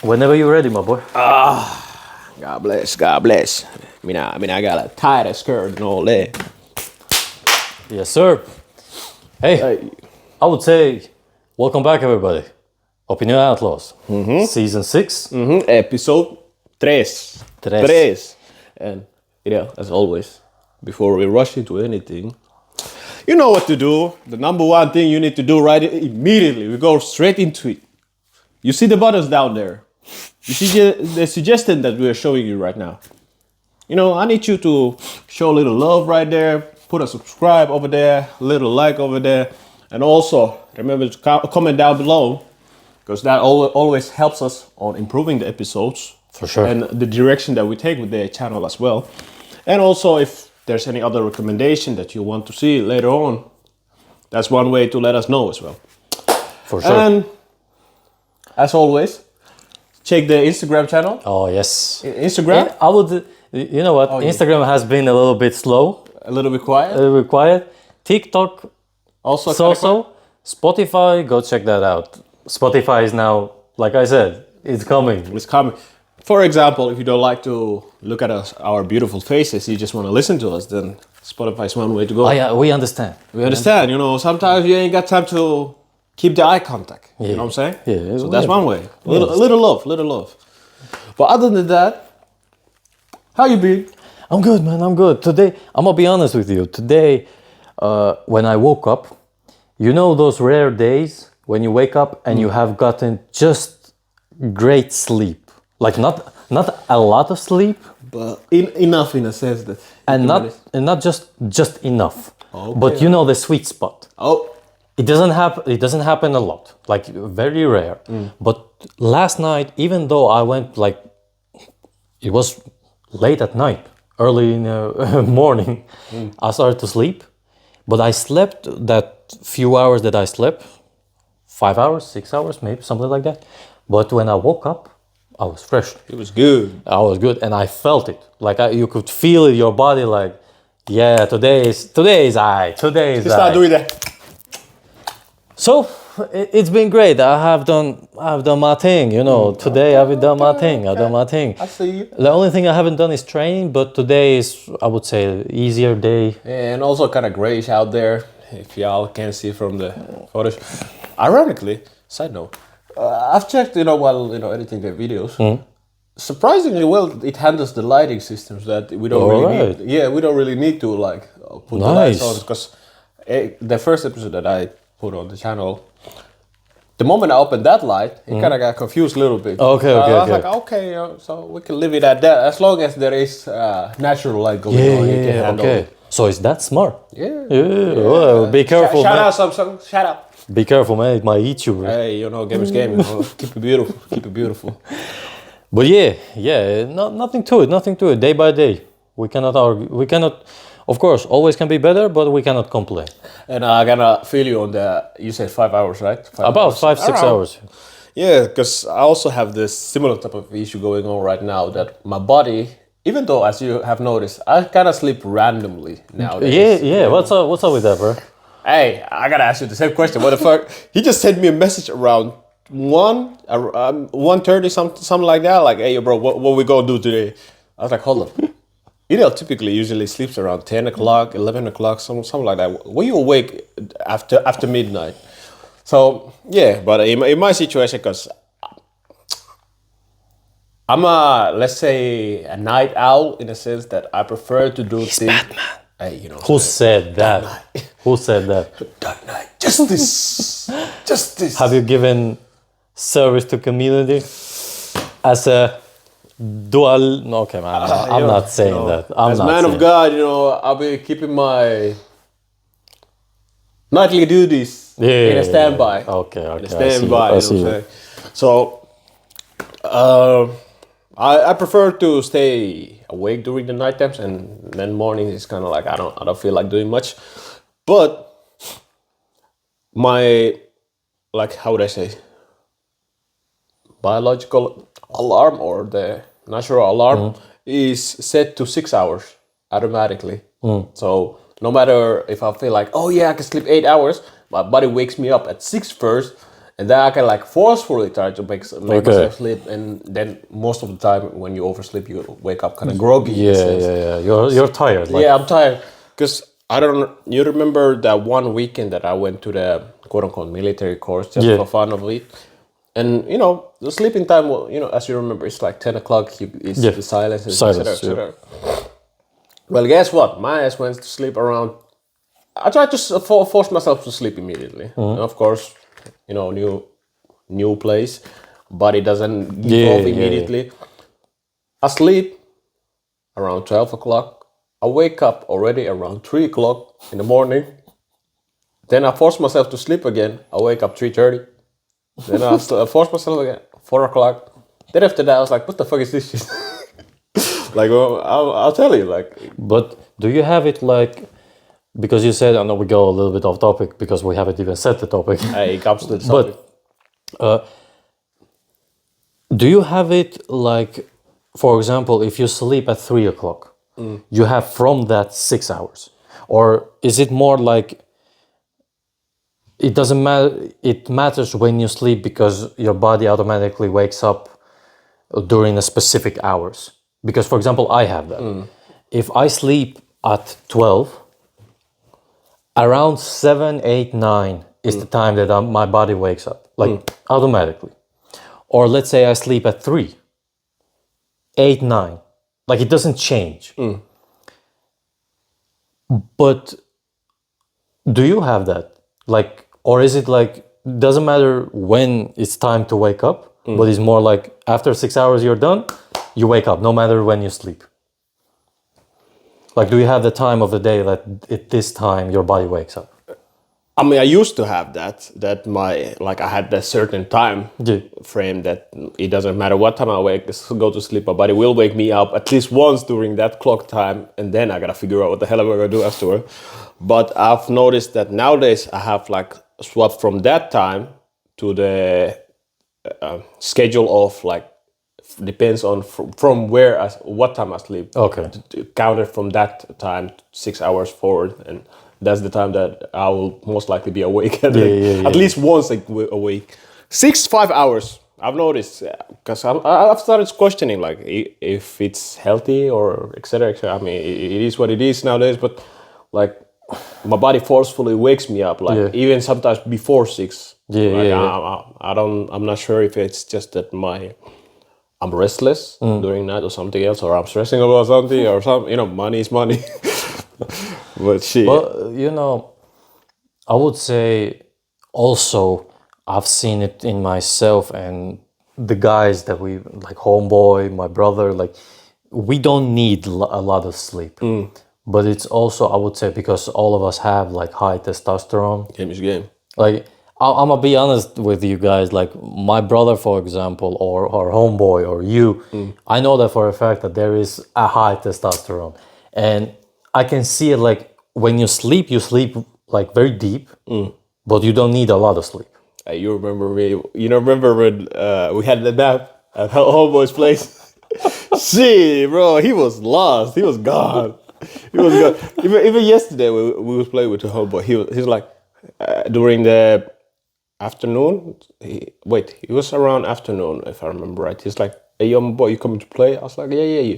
Whenever you're ready, my boy. God bless, God bless. I got a tight skirt and all that. Yes, sir. Hey, Hey. I would say, welcome back, everybody. Opinion Outlaws, Season 6. Episode 3. Tres. And, as always, before we rush into anything, you know what to do. The number one thing you need to do right immediately, we go straight into it. You see the buttons down there. You see the suggestion that we are showing you right now. I need you to show a little love right there, put a subscribe over there, a little like over there, and also remember to comment down below, because that always helps us on improving the episodes. For sure. And the direction that we take with the channel as well. And also if there's any other recommendation that you want to see later on, that's one way to let us know as well. For sure. And as always, check the Instagram channel. Oh, yes. Instagram? Yeah, I would, you know what? Instagram has been a little bit slow, A little bit quiet. a little bit quiet. TikTok, Also, so. Spotify, go check that out. Spotify is now, like I said, it's coming. It's coming. For example, if you don't like to look at our beautiful faces, you just want to listen to us, then Spotify is one way to go. Oh, yeah, we understand. We understand, sometimes you ain't got time to keep the eye contact. You know what I'm saying? Yeah. So that's one way. A little love. But other than that, how you been? I'm good, man. I'm good. Today, I'm gonna be honest with you. Today, when I woke up, you know those rare days when you wake up and you have gotten just great sleep, like not a lot of sleep, But enough in a sense that... and not just enough, Okay. but you know the sweet spot. Oh, It doesn't happen a lot, like very rare. But last night, even though I went it was late at night, early in the morning, I started to sleep. But I slept that few hours that I slept, 5 hours, 6 hours, maybe something like that. But when I woke up, I was fresh. it was good. I was good, and I felt it. Like you could feel it, your body. Like, yeah, today is I. Today is Just I. not doing that. So it's been great. I have done my thing. Today I've done my thing. I've done my thing. I see you. The only thing I haven't done is training, but today is, I would say, an easier day. And also kind of grayish out there, if y'all can see from the photos. Ironically, side note, I've checked, while editing the videos. Surprisingly well, it handles the lighting systems that we don't Alright. need. Yeah, we don't really need to put the lights on, because the first episode that I put on the channel, the moment I opened that light, it kind of got confused a little bit. Okay, I was okay. like, okay, so we can leave it at that. As long as there is natural light going on, you can handle Okay. it. So is that smart? Yeah. Well, be careful, Shout man. out, Samsung. Shout out. Be careful, man. It might eat you. Bro. Hey, game is game. Keep it beautiful. Keep it beautiful. But nothing to it. Day by day, we cannot argue. We cannot, of course, always can be better, but we cannot complain. And I gotta feel you on you said 5 hours, right? About 5-6 hours. Yeah, because I also have this similar type of issue going on right now, that my body, even though, as you have noticed, I kind of sleep randomly nowadays. Yeah. What's up with that, bro? Hey, I gotta ask you the same question. What the fuck? He just sent me a message around 1:30, something like that. Like, hey, bro, what we gonna do today? I was like, hold up. Typically usually sleeps around 10 o'clock, 11 o'clock, something like that. Were you awake after midnight? So, yeah, but in my situation, because I'm let's say, a night owl, in a sense that I prefer to do things. Batman. Hey, Who said that? Who said that? Dark Knight. Justice. Justice. Have you given service to community as a dual? Okay, man. I'm not saying that. As man of God, I'll be keeping my nightly duties in a standby. Okay. In a standby. I see you. So, I prefer to stay awake during the night times, and then morning is kind of like I don't feel like doing much. But my, like, how would I say, biological alarm, or the natural alarm, is set to 6 hours automatically. So no matter if I feel like, oh yeah, I can sleep 8 hours, my body wakes me up at 6 first, And then I can like forcefully try to make myself sleep, and then most of the time when you oversleep, you wake up kind of groggy. Yeah. You're tired. Like, Yeah, I'm tired because I don't. You remember that one weekend that I went to the quote unquote military course just for fun of it, and you know the sleeping time. Well, you know, as you remember, it's like 10 o'clock. It's the silence, etc. Well, guess what? My ass went to sleep around. I tried to force myself to sleep immediately. And of course, you know, new place, body doesn't give off immediately. I sleep around 12 o'clock. I wake up already around 3 o'clock in the morning. Then I force myself to sleep again. I wake up 3:30. Then I force myself again 4 o'clock. Then after that, I was like, what the fuck is this shit? Like, well, I'll tell you, like. But do you have it like, because you said, I know we go a little bit off topic because we haven't even set the topic. It comes to the topic. But do you have it like, for example, if you sleep at 3 o'clock, you have from that 6 hours? Or is it more like, it doesn't matter, it matters when you sleep because your body automatically wakes up during a specific hours? Because, for example, I have that. If I sleep at 12, around 7, 8, 9 is the time that my body wakes up, like automatically. Or let's say I sleep at 3, 8, 9, like it doesn't change. But do you have that? Like, or is it like, doesn't matter when it's time to wake up, but it's more like after 6 hours you're done, you wake up no matter when you sleep? Like, do you have the time of the day that at this time your body wakes up? I mean, I used to have that my, like I had that certain time frame that it doesn't matter what time I go to sleep, my body will wake me up at least once during that clock time, and then I gotta figure out what the hell am I gonna do afterward. But I've noticed that nowadays I have like swapped from that time to the schedule of like, depends on from where what time I sleep. Okay. Counted from that time 6 hours forward, and that's the time that I will most likely be awake at least once awake. 5 hours. I've noticed because I've started questioning like if it's healthy or etc. I mean, it is what it is nowadays, but like my body forcefully wakes me up, like even sometimes before 6. I'm not sure if it's just that I'm restless during that or something else, or I'm stressing about something or something. You know, money is money. But shit. But you know, I would say also I've seen it in myself and the guys that we like, homeboy, my brother, like we don't need a lot of sleep. But it's also, I would say, because all of us have like high testosterone. Game is game. Like, I'm gonna be honest with you guys, like my brother, for example, or homeboy, or you, I know that for a fact that there is a high testosterone. And I can see it like when you sleep like very deep, but you don't need a lot of sleep. You remember me, remember when we had the nap at homeboy's place? See, bro, he was lost. He was gone. Even yesterday we was playing with the homeboy. He's like, during the afternoon, it was around afternoon if I remember right. He's like, hey, yo, my boy, you coming to play? I was like, yeah.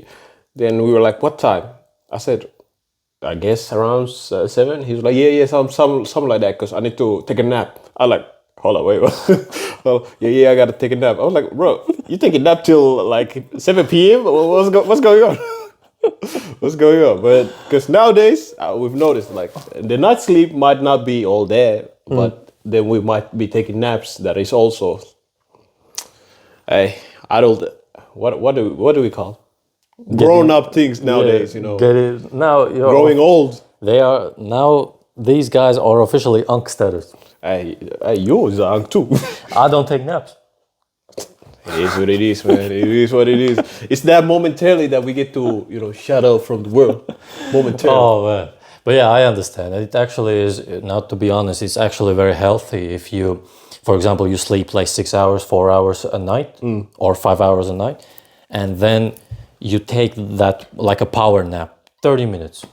Then we were like, what time? I said, I guess around 7. He was like, yeah, something like that, because I need to take a nap. I like, hold on, wait. Well, yeah, I gotta take a nap. I was like, bro, you take a nap till like 7 p.m.? What's going on? What's going on? But because nowadays we've noticed like the night sleep might not be all there, but then we might be taking naps. That is also adult. What do we call grown up things nowadays? Get it now? Growing old. They are now. These guys are officially unk status. You is unk too. I don't take naps. It is what it is, man. It is what it is. It's that momentarily that we get to, shut out from the world. Momentarily. Oh, man. But yeah, I understand. It actually is, not to be honest, it's actually very healthy if you, for example, you sleep like 6 hours, 4 hours a night, or 5 hours a night, and then you take that like a power nap, 30 minutes.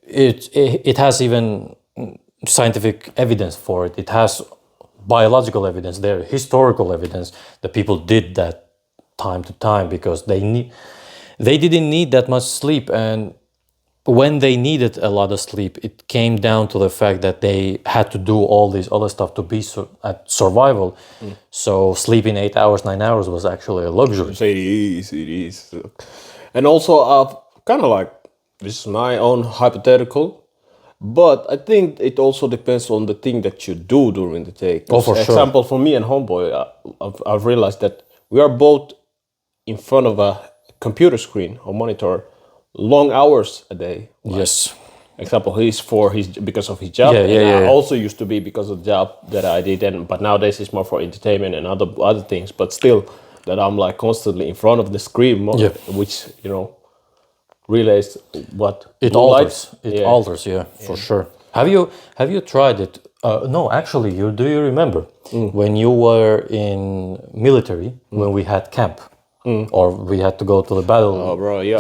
It has even scientific evidence for it. It has biological evidence, there historical evidence that people did that time to time because they didn't need that much sleep, and when they needed a lot of sleep, it came down to the fact that they had to do all this other stuff to be at survival. So sleeping 8 hours, 9 hours was actually a luxury. So it is. And also, kind of like, this is my own hypothetical, but I think it also depends on the thing that you do during the day. Oh, for sure. Example, for me and Homeboy, I've realized that we are both in front of a computer screen or monitor long hours a day. Yes. Example, he's because of his job. I also used to be because of the job that I did, but nowadays it's more for entertainment and other things. But still, that I'm like constantly in front of the screen, which relays what it alters. It alters, for sure. Have you tried it? No, actually, do you remember when you were in military when we had camp? Or we had to go to the battle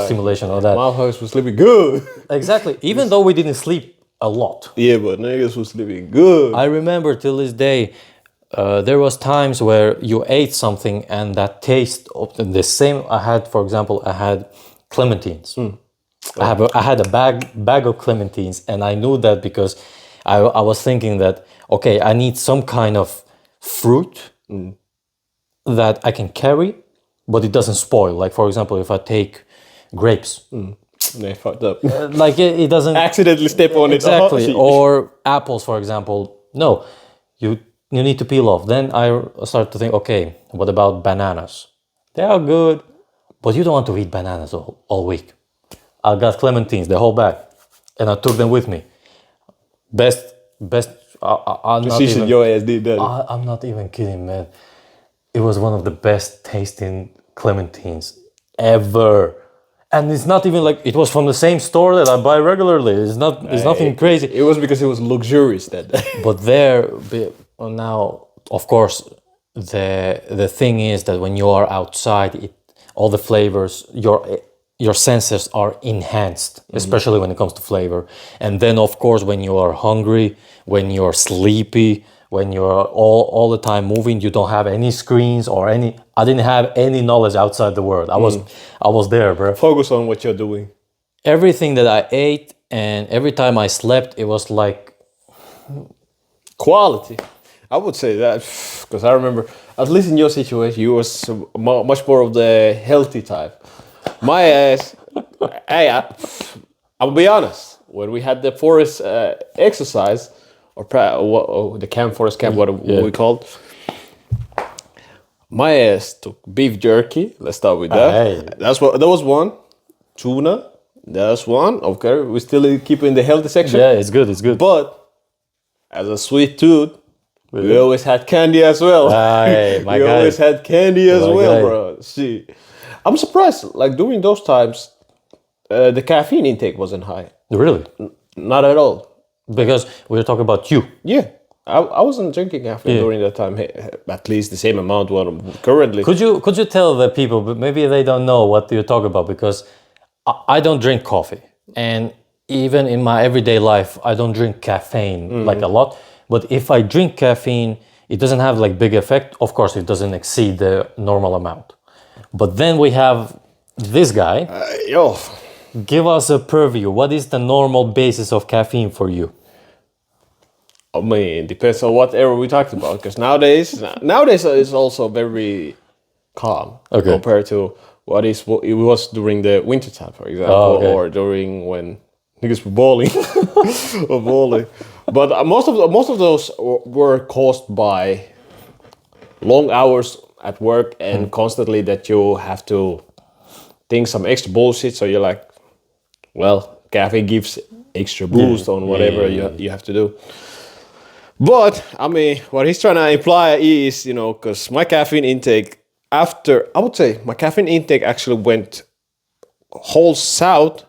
simulation or that. Motherfuckers was sleeping good. Exactly. Even though we didn't sleep a lot. Yeah, but niggas was sleeping good. I remember till this day, there was times where you ate something and that taste of the same. For example, I had clementines. I had a bag of clementines, and I knew that because I was thinking that, okay, I need some kind of fruit that I can carry, but it doesn't spoil. Like, for example, if I take grapes. They fucked up. Like, it doesn't... Accidentally step on it. Exactly. Or apples, for example. No, you need to peel off. Then I started to think, okay, what about bananas? They are good, but you don't want to eat bananas all week. I got clementines, the whole bag, and I took them with me. Best. I'm not even, your ass did that. I'm not even kidding, man. It was one of the best tasting clementines ever, and it's not even like it was from the same store that I buy regularly. It's nothing crazy. It was because it was luxurious that day. But now, of course, the thing is that when you are outside, all the flavors, your senses are enhanced, especially when it comes to flavor. And then, of course, when you are hungry, when you're sleepy, when you're all the time moving, you don't have any screens or any. I didn't have any knowledge outside the world. I was there, bro. Focus on what you're doing. Everything that I ate and every time I slept, it was like quality. I would say that because I remember, at least in your situation, you was much more of the healthy type. My ass, hey, I'll be honest. When we had the forest exercise, or the forest camp, what we called, my ass took beef jerky. Let's start with that. Hey. That was one. Tuna. That's one. Okay, we still keep in the healthy section. Yeah, it's good. It's good. But as a sweet tooth, we always had candy as well. Aye, my we guy. always had candy as well, guy. bro. See, I'm surprised. Like during those times, the caffeine intake wasn't high. Really? Not at all. Because we were talking about you. Yeah, I wasn't drinking caffeine during that time. At least the same amount what I'm currently. Could you tell the people, but maybe they don't know what you talk about, because I don't drink coffee, and even in my everyday life, I don't drink caffeine like a lot. But if I drink caffeine, it doesn't have like big effect. Of course, it doesn't exceed the normal amount. But then we have this guy. Give us a purview. What is the normal basis of caffeine for you? I mean, it depends on what era we talked about. Because nowadays it's also very calm compared to what it was during the winter time, for example, or during when niggas were balling or balling. But most of those were caused by long hours at work and constantly that you have to think some extra bullshit. So you're like, well, caffeine gives extra boost on whatever you have to do. But I mean, what he's trying to imply is, because my caffeine intake I would say my caffeine intake actually went whole south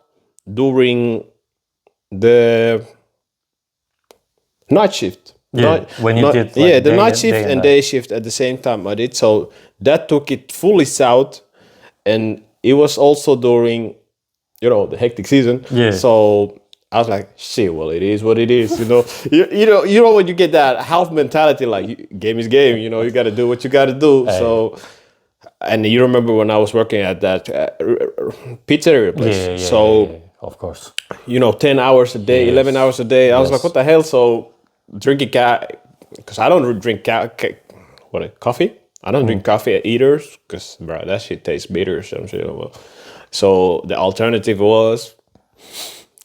during the night shift. Yeah, when you did the night shift and day shift at the same time I did. So that took it fully south, and it was also during, the hectic season. Yeah. So I was like, shit, well, it is what it is, you know. You know when you get that half mentality, like game is game, you know, you got to do what you got to do. So, and you remember when I was working at that pizzeria place. So, of course. you know, 10 hours a day, 11 hours a day. I was like, what the hell? So drinking because I don't drink coffee. I don't drink coffee either because, bro, that shit tastes bitter. So the alternative was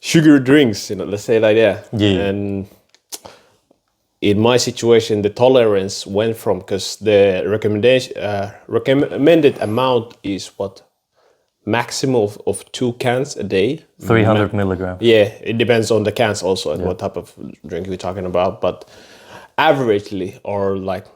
sugar drinks, you know, let's say like that. Yeah. And in my situation, the tolerance went from, because the recommended amount is what? Maximum of 2 cans a day. 300 milligrams. Yeah, it depends on the cans also and what type of drink we're talking about. But averagely, or like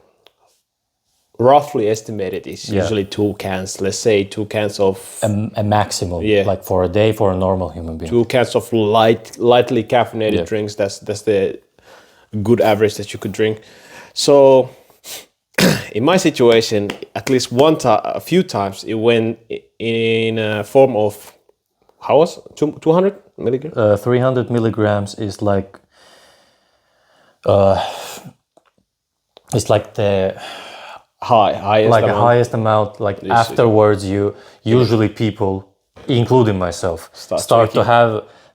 roughly estimated, is usually 2 cans. Let's say 2 cans of a maximum. Like for a day for a normal human being. 2 cans of lightly caffeinated drinks. That's the good average that you could drink. So in my situation, at least a few times, it went in a form of, how was 200 milligrams? 300 milligrams is like, it's like the highest like amount. a highest amount. Like afterwards, you usually people, including myself, start to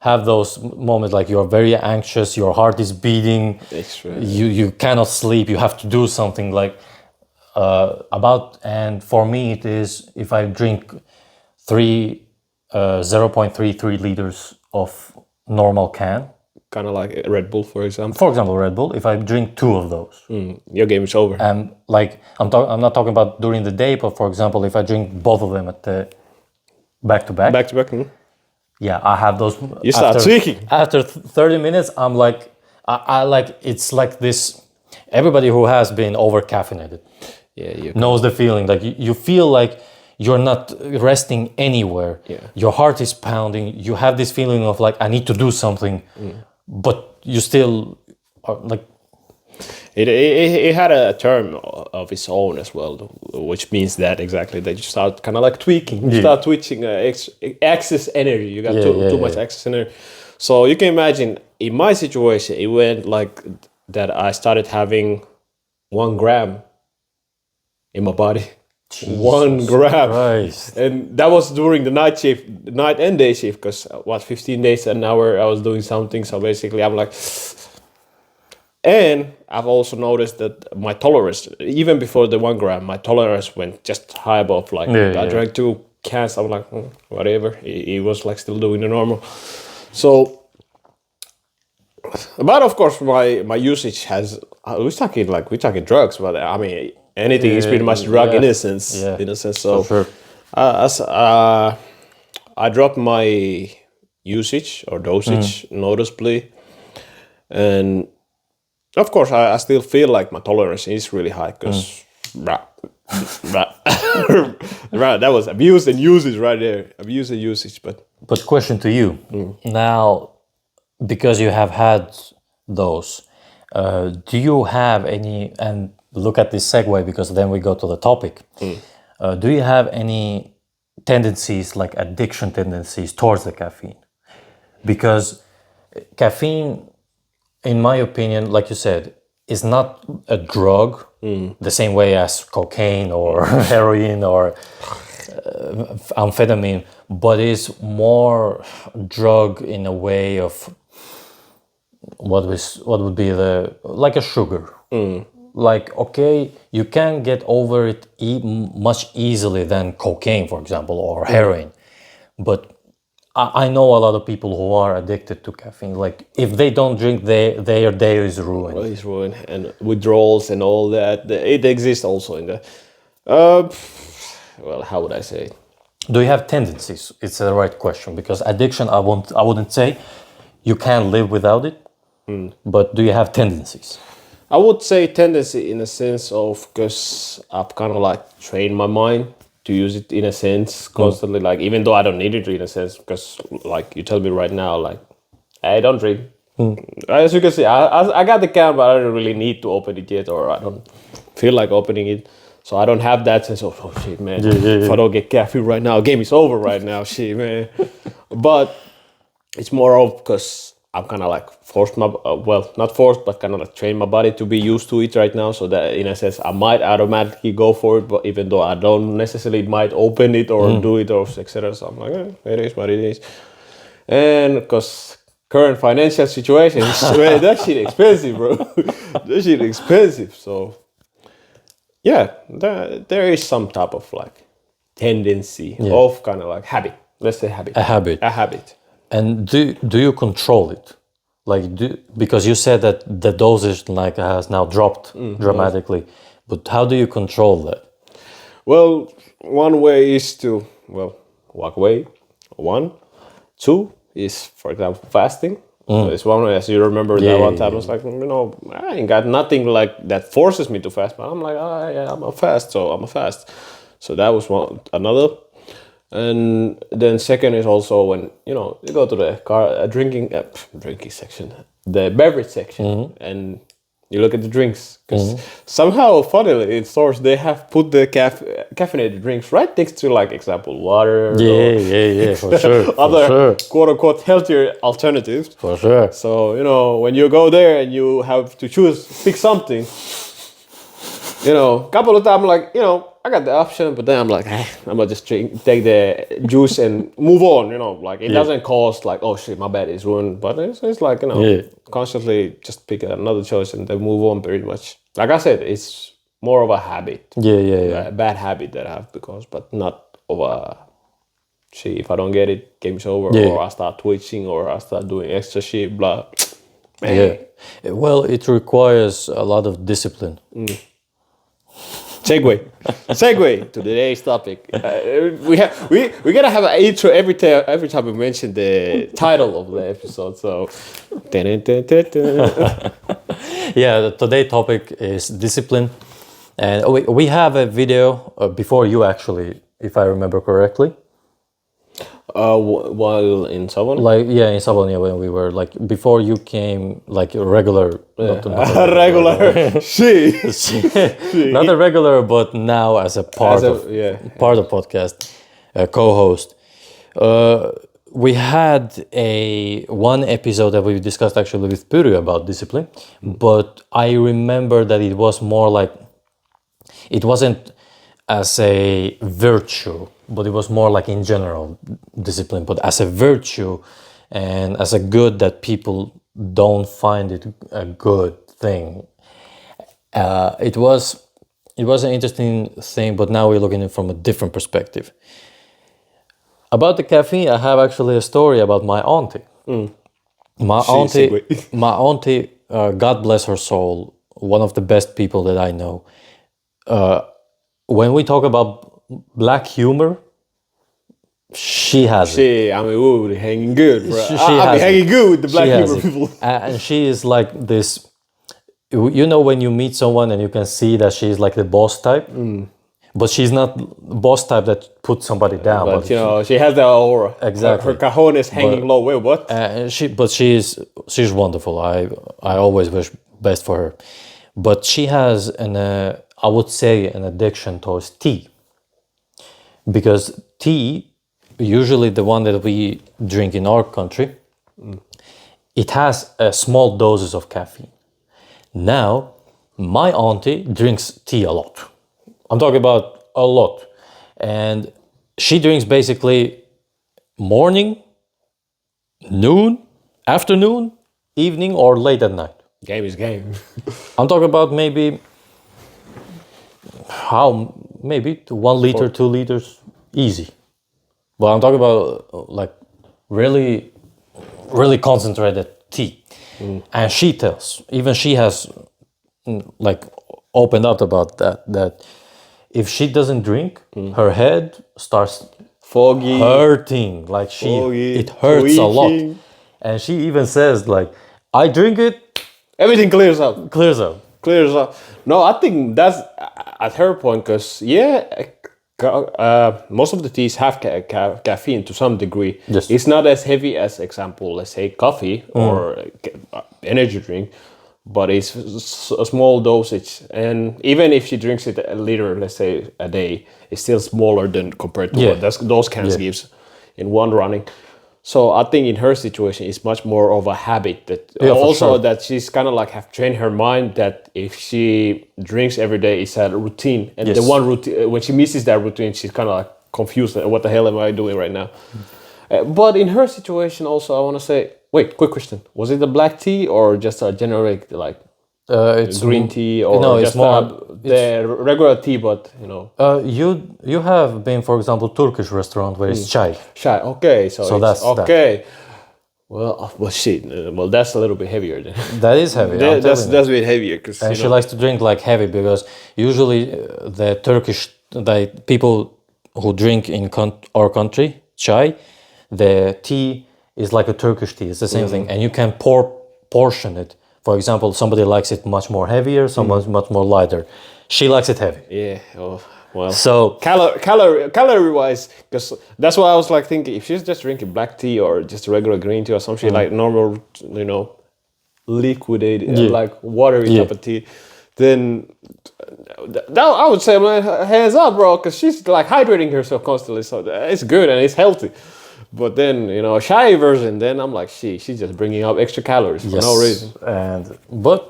have those moments like you're very anxious, your heart is beating, you cannot sleep, you have to do something like. And for me it is if I drink 0.33 liters of normal can, kind of like Red Bull, for example. For example, Red Bull. If I drink 2 of those, your game is over. And like I'm not talking about during the day, but for example, if I drink both of them at the back to back. Yeah, I have those. You start tweaking. After 30 minutes, I'm like, I like, it's like this. Everybody who has been over caffeinated knows the feeling. Like you feel like you're not resting anywhere. Your heart is pounding. You have this feeling of like, I need to do something, but you still are like. It had a term of its own as well, which means that exactly that you start kind of like tweaking. You start twitching excess energy. You got too much excess energy. So you can imagine in my situation, it went like that. I started having 1 gram in my body. Jesus 1 gram. Christ. And that was during the night shift, night and day shift, because 15 days an hour I was doing something. So basically I'm like, and I've also noticed that my tolerance, even before the 1 gram, my tolerance went just high above. Like I drank 2 cans, I'm like, whatever. It was like still doing the normal. So, but of course my usage has, we're talking drugs, but I mean, anything is pretty much drug in a sense. So sure. I dropped my usage or dosage noticeably, and of course I still feel like my tolerance is really high because that was abuse and usage right there. Abuse and usage. But question to you now, because you have had those, do you have any, and look at this segue because then we go to the topic. Do you have any tendencies, like addiction tendencies towards the caffeine? Because caffeine, in my opinion, like you said, is not a drug the same way as cocaine or heroin or amphetamine, but is more drug in a way of what would be like a sugar. Like, okay, you can get over it much easily than cocaine, for example, or heroin. But I know a lot of people who are addicted to caffeine. Like, if they don't drink, their day is ruined. Well, it's ruined. And withdrawals and all that, it exists also in the... well, how would I say it? Do you have tendencies? It's the right question. Because addiction, I wouldn't say you can't live without it. But do you have tendencies? I would say tendency in a sense of, because I've kind of like trained my mind to use it in a sense constantly, like even though I don't need it in a sense, because like you tell me right now, like I don't drink. As you can see, I got the can, but I don't really need to open it yet, or I don't feel like opening it. So I don't have that sense of, oh shit, man, if I don't get caffeine right now, game is over right now, shit, man. But it's more of because I'm kind of like forced not forced, but kind of like train my body to be used to it right now. So that in a sense, I might automatically go for it, but even though I don't necessarily might open it or do it or etc. So I'm like, it is what it is. And because current financial situations, man, that shit expensive, bro. That shit expensive. So yeah, there is some type of like tendency of kind of like habit. Let's say habit. A habit. A habit. And do you control it? Like, because you said that the dosage like has now dropped dramatically, but how do you control that? Well, one way is to walk away. 1, 2 is, for example, fasting. So it's one way. As you remember, that one time I was like, I ain't got nothing like that forces me to fast, but I'm like, I'm a fast, so I'm a fast. So that was another. And then second is also when you go to the drinking section, the beverage section, and you look at the drinks, because somehow funnily in stores they have put the caffeinated drinks right next to, like, example, water. For sure. Other quote unquote healthier alternatives. For sure. So when you go there and you have to pick something, couple of times like I got the option, but then I'm like, I'm gonna just take the juice and move on. Like it doesn't cost like, oh shit, my bad, it's ruined. But it's like constantly just pick another choice and then move on. Pretty much, like I said, it's more of a habit. A bad habit that I have but not of a shit. If I don't get it, game's over, or I start twitching, or I start doing extra shit. Blah. Man. Yeah. Well, it requires a lot of discipline. Segue to today's topic. We gotta have an intro every time we mention the title of the episode. So, Today's topic is discipline, and we have a video before you actually, if I remember correctly. While in Savon? In Savon, when we were like before you came, like regular, not regular, not a regular, but now as a part of podcast, co-host. We had one episode that we discussed actually with Pyry about discipline, but I remember that it was more like it wasn't as a virtue, but it was more like in general discipline, but as a virtue and as a good that people don't find it a good thing. It was an interesting thing, but now we're looking at it from a different perspective. About the caffeine, I have actually a story about my auntie. My auntie, God bless her soul, one of the best people that I know. When we talk about black humor, she has it. We were hanging good, bro. I'll be hanging good with the black humor people. And she is like this, when you meet someone and you can see that she's like the boss type, but she's not boss type that puts somebody down. But she has that aura. Exactly. Her cajon is hanging low. Wait, what? She's wonderful. I always wish best for her. But she has I would say an addiction towards tea, because tea, usually the one that we drink in our country, it has small doses of caffeine. Now, my auntie drinks tea a lot. I'm talking about a lot. And she drinks basically morning, noon, afternoon, evening, or late at night. Game is game. I'm talking about maybe 1 liter, 2 liters, easy. But I'm talking about like really, really concentrated tea. And she has like opened up about that if she doesn't drink, her head starts foggy, hurting, like it hurts a lot. And she even says like, I drink it, everything clears up. No, I think that's at her point, because most of the teas have caffeine to some degree. Yes. It's not as heavy as, example, let's say coffee or energy drink, but it's a small dosage. And even if she drinks it a liter, let's say a day, it's still smaller than compared to what those cans gives in one running. So I think in her situation, it's much more of a habit that Yeah, for also sure. that she's kind of like have trained her mind that if she drinks every day, it's a routine, and the Yes. one routine when she misses that routine, she's kind of like confused. What the hell am I doing right now? But in her situation, also, I want to say, wait, quick question: was it the black tea or just a generic like It's green tea, or no, it's just more. the regular tea, but you know, You have been, for example, Turkish restaurant where it's chai. chai? Okay, so it's that's that. okay. Well, shit. Well, that's a little bit heavier then. That is heavy. I'm That's telling you. that's a bit heavier because And she likes to drink like heavy because usually the Turkish the people who drink in our country chai, the tea is like a Turkish tea. It's the same thing, and you can portion it. For example, somebody likes it much more heavier, someone much more lighter. She likes it heavy. Yeah. Oh, well. So Calorie wise, because that's why I was like thinking if she's just drinking black tea or just regular green tea or some shit like normal, you know, liquidated like watery type of tea, then that I would say, man, hands up, bro, because she's like hydrating herself constantly, so it's good and it's healthy. But then, you know, a shy version, then I'm like, she's just bringing up extra calories for no reason. But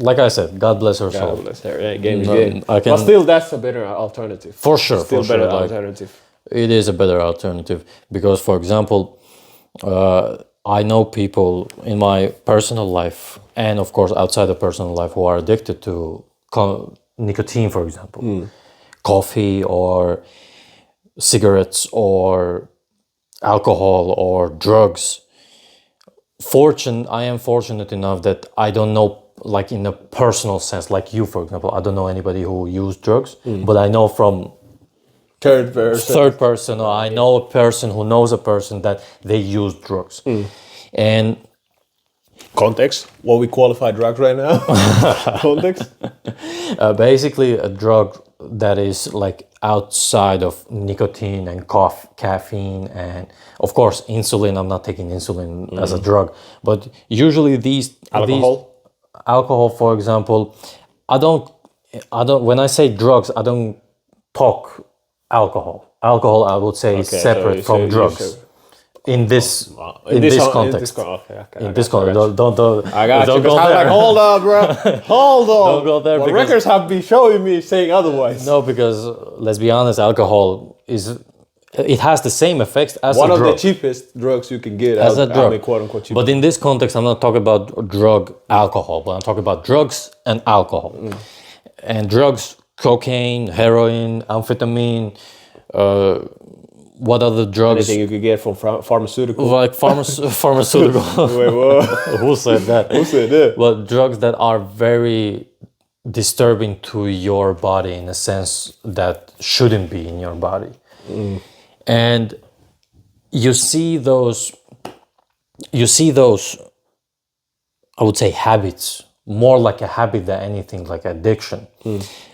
like I said, God bless her soul. God bless her. Yeah, game is game. I can- But still, that's a better alternative. For sure, Still for sure. better Like, alternative. it is a better alternative because, for example, I know people in my personal life and, of course, outside of personal life who are addicted to nicotine, for example, coffee or cigarettes or alcohol or drugs. I am fortunate enough that I don't know, like in a personal sense, like you, for example, I don't know anybody who used drugs, but I know from third person, or I know a person who knows a person that they use drugs. And Context, what we qualify drugs right now. Context. basically a drug that is like outside of nicotine and caffeine and of course insulin. I'm not taking insulin as a drug, but usually these alcohol, for example, I don't when I say drugs, I don't talk alcohol I would say is separate from drugs in this context. In this context, don't I got don't you. go I'm there. like, hold up, bro. Hold on. Don't go there Well, because- records have been showing me saying otherwise. No, because let's be honest, alcohol it has the same effects as One a of drug. the cheapest drugs you can get. As a drug. I mean, quote unquote cheap. But in this context, I'm not talking about drug alcohol, but I'm talking about drugs and alcohol. And drugs, cocaine, heroin, amphetamine, what other drugs? Anything you could get from pharmaceutical. Like pharmaceutical. Wait, what? Who said that? Who said that? Well, drugs that are very disturbing to your body in a sense that shouldn't be in your body. And you see those, I would say, habits, more like a habit than anything like addiction.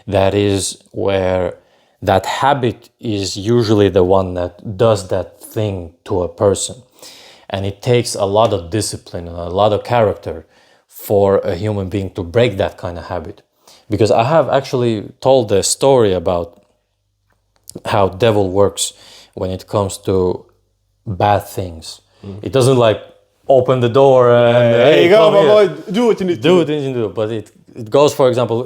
That is where that habit is usually the one that does that thing to a person. And it takes a lot of discipline and a lot of character for a human being to break that kind of habit. Because I have actually told a story about how devil works when it comes to bad things. It doesn't like open the door and There you go, come my here. boy. Do what you need to Do what you need to do. But it goes, for example,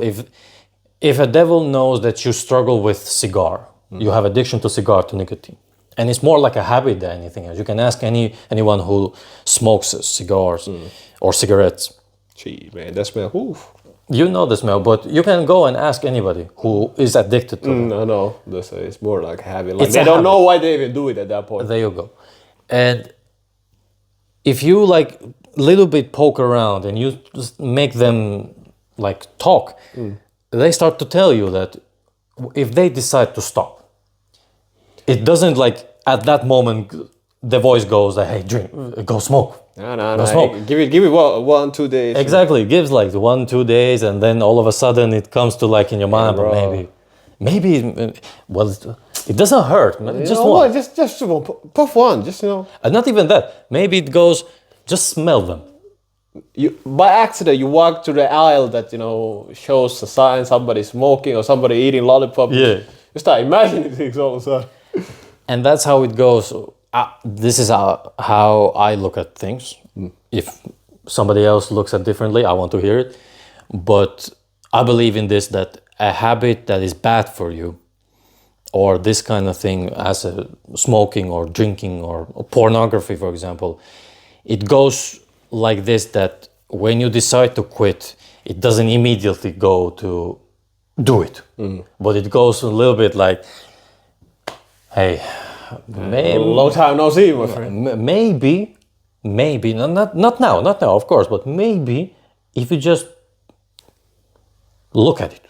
if a devil knows that you struggle with cigar, you have addiction to cigar, to nicotine, and it's more like a habit than anything else. You can ask anyone who smokes cigars or cigarettes. Gee, man, that smell. Oof. You know the smell, but you can go and ask anybody who is addicted to it. No. It's more like a habit. Like It's they a don't habit. know why they even do it at that point. There you go. And if you like little bit poke around and you just make them like talk, they start to tell you that if they decide to stop, it doesn't like at that moment the voice goes like, hey, drink, go smoke. No. smoke. Give it 1, 2 days. Exactly, it gives like 1-2 days, and then all of a sudden it comes to like in your mind, but bro. maybe, well, it doesn't hurt. You Just know one. what? Just puff one. Just And not even that. Maybe it goes, just smell them. you by accident you walk to the aisle that shows a sign somebody smoking or somebody eating lollipop. Yeah. You start imagining things all of a sudden. And that's how it goes this is how I look at things. If somebody else looks at it differently, I want to hear it. But I believe in this, that a habit that is bad for you, or this kind of thing, as a smoking or drinking or pornography, for example, it goes like this, that when you decide to quit, it doesn't immediately go to do it. But it goes a little bit like, hey, Long time no see, my friend. maybe, not now, of course, but maybe if you just look at it,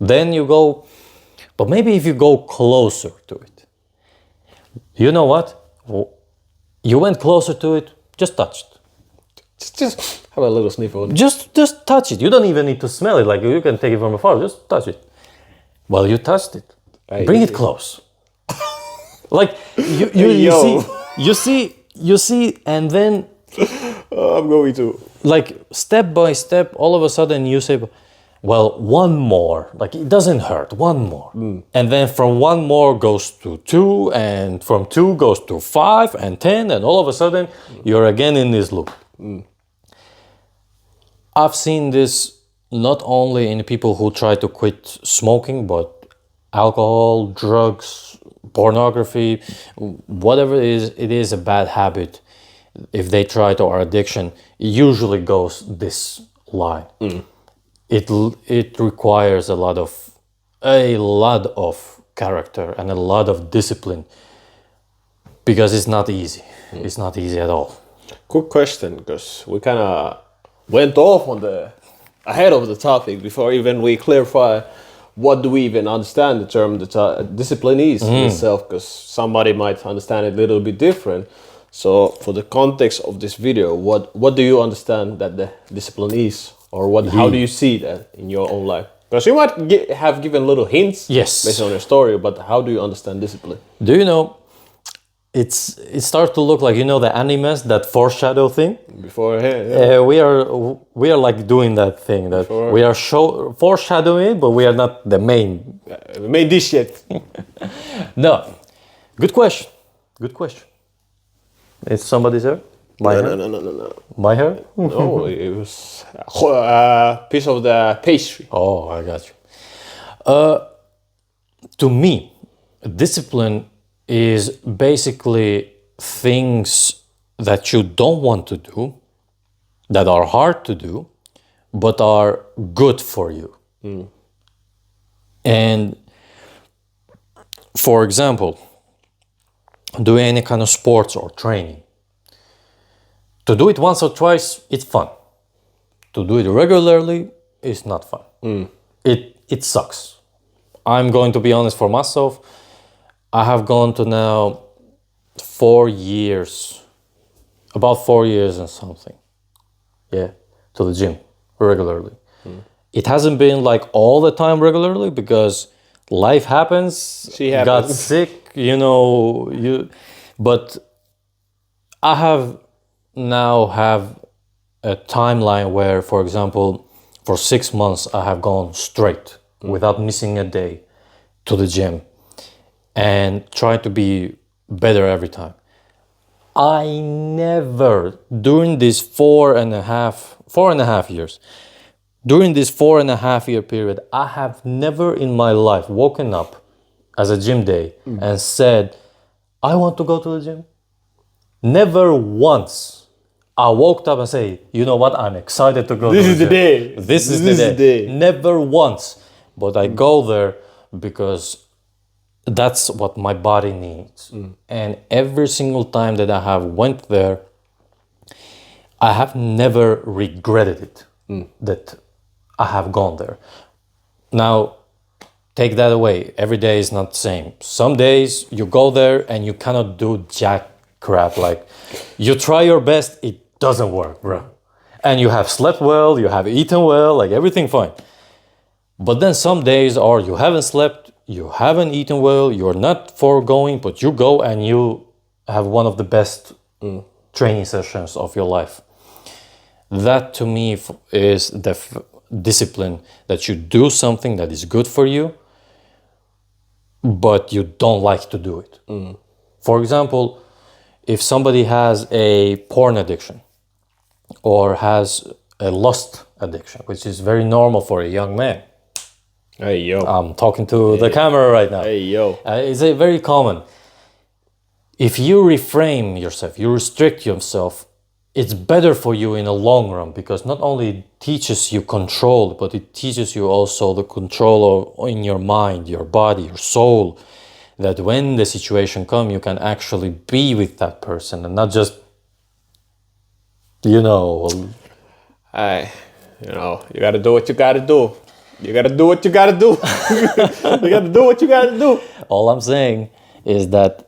then you go, but maybe if you go closer to it, you know what? You went closer to it, just touch it. Just have a little sniff on it. Just touch it. You don't even need to smell it. Like, you can take it from afar. Just touch it. Well, you touched it. Bring it close. Like you see, and then I'm going to. like step by step, all of a sudden you say, well, one more. Like, it doesn't hurt. One more, and then from one more goes to 2, and from 2 goes to 5 and 10, and all of a sudden you're again in this loop. I've seen this not only in people who try to quit smoking, but alcohol, drugs, pornography, whatever it is a bad habit. If they try to, or addiction, it usually goes this line. It requires a lot of character and a lot of discipline, because it's not easy. It's not easy at all. Quick question, because we kind of went off on the ahead of the topic before even we clarify what do we even understand the term discipline is in itself, because somebody might understand it a little bit different. So for the context of this video, what do you understand that the discipline is, or how do you see that in your own life? Because you might have given little hints, yes, based on your story, but how do you understand discipline? Do you know, it starts to look like, you know, the animes, that foreshadow thing. We are like doing that thing, that we are foreshadowing it, but we are not the main dish yet. No, good question. Is somebody there? No. My hair? No, it was a piece of the pastry. Oh, I got you. To me, discipline is basically things that you don't want to do, that are hard to do, but are good for you. And for example, doing any kind of sports or training, to do it once or twice, it's fun. To do it regularly is not fun. It sucks. I'm going to be honest for myself. I have gone to now 4 years, about 4 years and something, to the gym regularly. It hasn't been like all the time regularly, because life happens. Got sick, but I have a timeline where, for example, for 6 months I have gone straight without missing a day to the gym, and try to be better every time. I never, during this 4.5 years, during this 4.5 year period, I have never in my life woken up as a gym day and said, I want to go to the gym. Never once. I woke up and say, you know what, I'm excited to go to the gym. This is the day. Never once. But I go there because that's what my body needs. And every single time that I have went there, I have never regretted it, that I have gone there. Now, take that away. Every day is not the same. Some days you go there and you cannot do jack crap. Like, you try your best, it doesn't work, bro. And you have slept well, you have eaten well, like everything fine. But then some days are you haven't slept, you haven't eaten well, you're not foregoing, but you go and you have one of the best training sessions of your life. That to me is the discipline, that you do something that is good for you, but you don't like to do it. For example, if somebody has a porn addiction or has a lust addiction, which is very normal for a young man. Hey, yo. I'm talking to the camera right now. Hey, yo. It's a very common. If you reframe yourself, you restrict yourself, it's better for you in the long run, because not only it teaches you control, but it teaches you also the control in your mind, your body, your soul, that when the situation comes, you can actually be with that person and not just, you gotta do what you gotta do. You gotta do what you gotta do. You gotta do what you gotta do. All I'm saying is that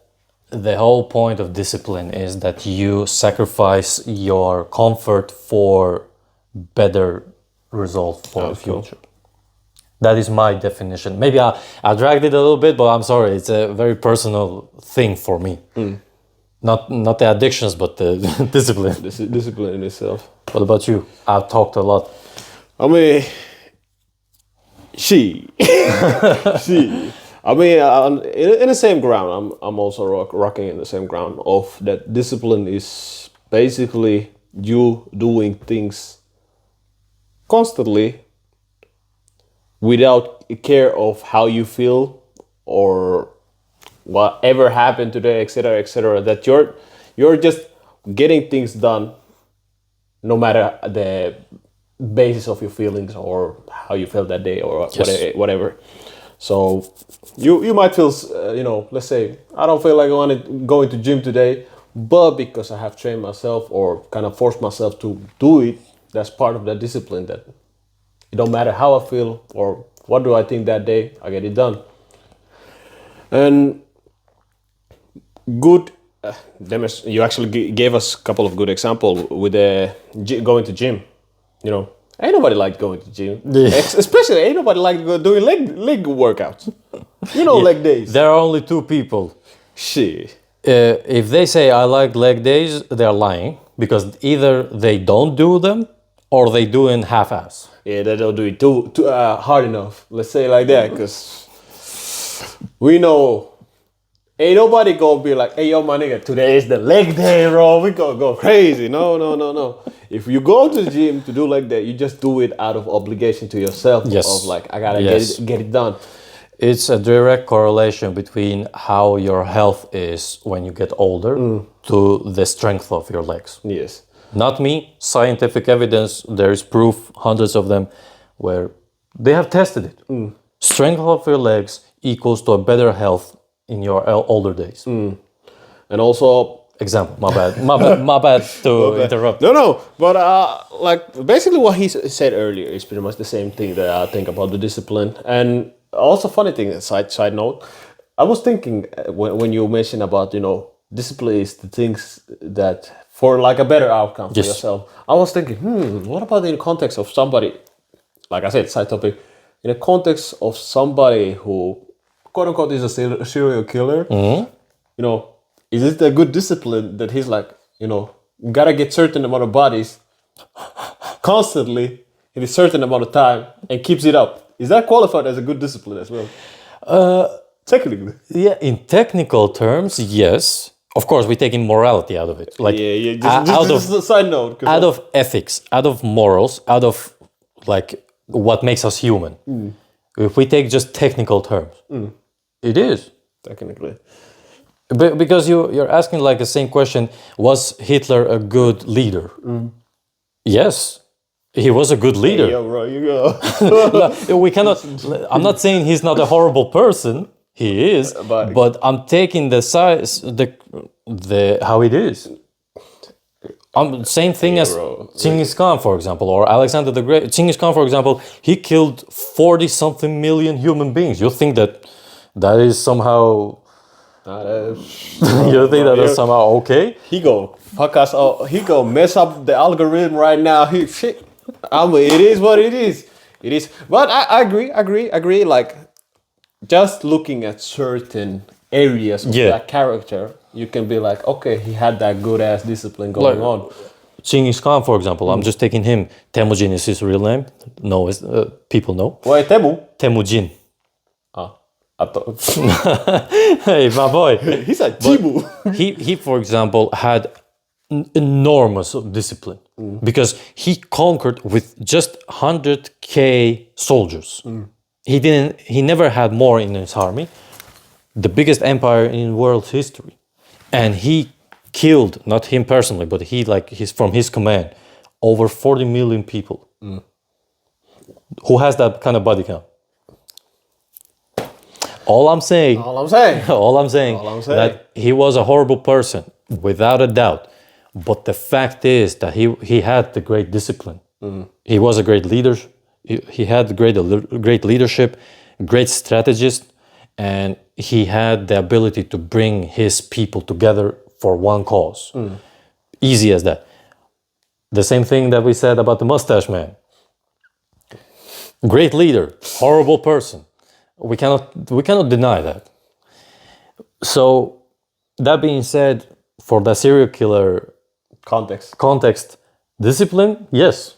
the whole point of discipline is that you sacrifice your comfort for better results for the future. Cool. That is my definition. Maybe I dragged it a little bit, but I'm sorry. It's a very personal thing for me. Not the addictions, but the discipline. Discipline in itself. What about you? I've talked a lot. I mean, I mean, in the same ground, I'm also rocking in the same ground of that discipline is basically you doing things constantly without care of how you feel or whatever happened today, etc., that you're just getting things done no matter the basis of your feelings or how you felt that day or whatever. So you might feel, let's say, I don't feel like going to gym today, but because I have trained myself or kind of forced myself to do it, that's part of that discipline, that it don't matter how I feel or what do I think that day, I get it done. And good, you actually gave us a couple of good examples with going to gym, Ain't nobody like going to gym. Yeah. Especially ain't nobody like doing leg workouts. Leg days. There are only two people. Shit. If they say I like leg days, they're lying, because either they don't do them or they do in half-ass. Yeah, they don't do it too hard enough. Let's say it like that, because we know ain't nobody gonna be like, hey, yo, my nigga, today is the leg day, bro. We gonna go crazy. No. If you go to the gym to do like that, you just do it out of obligation to yourself. Yes. Of like, I gotta get it done. It's a direct correlation between how your health is when you get older to the strength of your legs. Yes. Not me, scientific evidence, there is proof, hundreds of them, where they have tested it. Strength of your legs equals to a better health in your older days. And also, example, my bad to interrupt. No, but basically what he said earlier is pretty much the same thing that I think about the discipline. And also funny thing, side note, I was thinking when you mentioned about, discipline is the things that for like a better outcome for yourself. I was thinking, what about in the context of somebody, like I said, side topic, in the context of somebody who quote unquote is a serial killer, is it a good discipline that he's like, you gotta get certain amount of bodies constantly in a certain amount of time and keeps it up? Is that qualified as a good discipline as well? Technically. Yeah, in technical terms, yes. Of course, we're taking morality out of it. Like, just a side note. Out of ethics, out of morals, out of like what makes us human. If we take just technical terms, it is. Technically. Because you're asking like the same question, was Hitler a good leader? Yes, he was a good leader. Hey, yo, bro, you go. We cannot, I'm not saying he's not a horrible person. He is, but I'm taking the size, the how it is. Same thing as Genghis Khan, for example, or Alexander the Great. Genghis Khan, for example, he killed 40-something million human beings. You think that is somehow... you think that is somehow okay? He go fuck us up. He go mess up the algorithm right now. It is what it is. It is. But I agree. Like, just looking at certain areas of that character, you can be like, okay, he had that good ass discipline going on. Genghis Khan, for example, I'm just taking him. Temujin is his real name. No, people know. Why Temu? Temujin. I thought Hey, my boy. he's a Tibu. He, for example, had enormous discipline because he conquered with just 100K soldiers. He never had more in his army. The biggest empire in world history, and he killed, not him personally, but he's from his command, over 40 million people. Who has that kind of body count? All I'm saying, All I'm saying. that he was a horrible person, without a doubt. But the fact is that he had the great discipline. He was a great leader. He had great leadership, great strategist, and he had the ability to bring his people together for one cause. Easy as that. The same thing that we said about the mustache man. Great leader, horrible person. We cannot deny that. So that being said, for the serial killer context, discipline, yes.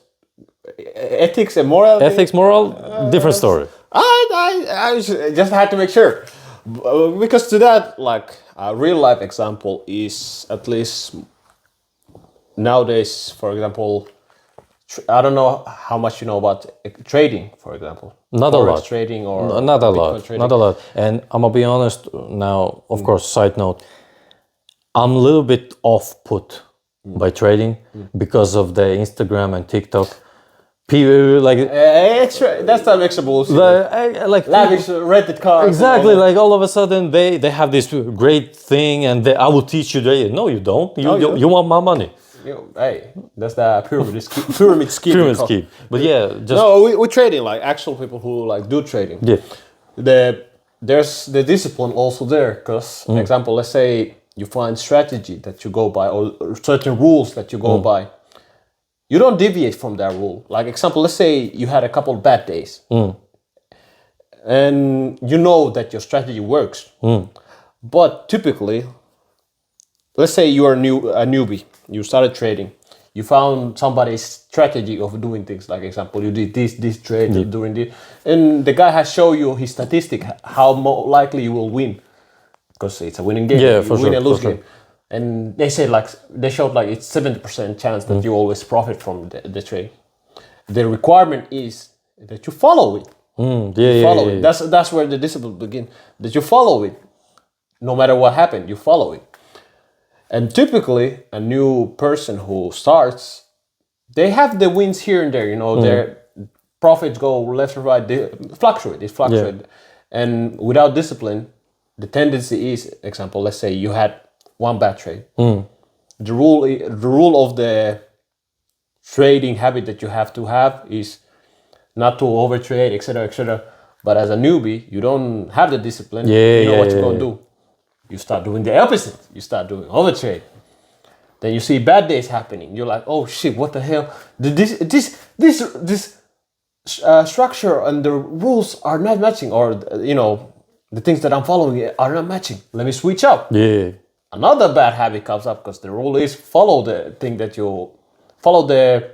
Ethics and morality. Ethics, moral, different story. I just had to make sure, because to that, like a real life example is, at least nowadays, for example, I don't know how much you know about trading, for example. Not a lot. Trading or Not a Bitcoin lot. trading. Not a lot. And I'm gonna be honest now. Of course, side note, I'm a little bit off put by trading because of the Instagram and TikTok. People like That's the extra bullshit. like Lavish rented cars. exactly, like all of a sudden they have this great thing and I will teach you. No, you don't. You want my money. Hey, that's the pyramid scheme. Pyramid scheme. But yeah, just No, we're trading, like actual people who like do trading. yeah. There's the discipline also there, because example, let's say you find strategy that you go by, or certain rules that you go by. You don't deviate from that rule. Like example, let's say you had a couple of bad days, and you know that your strategy works. But typically, let's say you are a newbie. You started trading. You found somebody's strategy of doing things. Like example, you did this trade during this, and the guy has shown you his statistic, how more likely you will win, because it's a winning game. Yeah, you for win sure, and lose for sure. game. And they showed like it's 70% chance that you always profit from the trade. The requirement is that you follow it. Follow it. That's where the discipline begins. That you follow it, no matter what happened, you follow it. And typically, a new person who starts, they have the wins here and there. You know, their profits go left or right. They fluctuate. It fluctuates. Yeah. And without discipline, the tendency is, example, let's say you had one bad trade. The rule of the trading habit that you have to have is not to overtrade, etc., etc. But as a newbie, you don't have the discipline. You know what you're gonna do. You start doing the opposite. You start doing overtrade. Then you see bad days happening. You're like, oh shit, what the hell? This structure and the rules are not matching, or you know, the things that I'm following are not matching. Let me switch up. Yeah. Another bad habit comes up, because the rule is follow the thing that you follow, the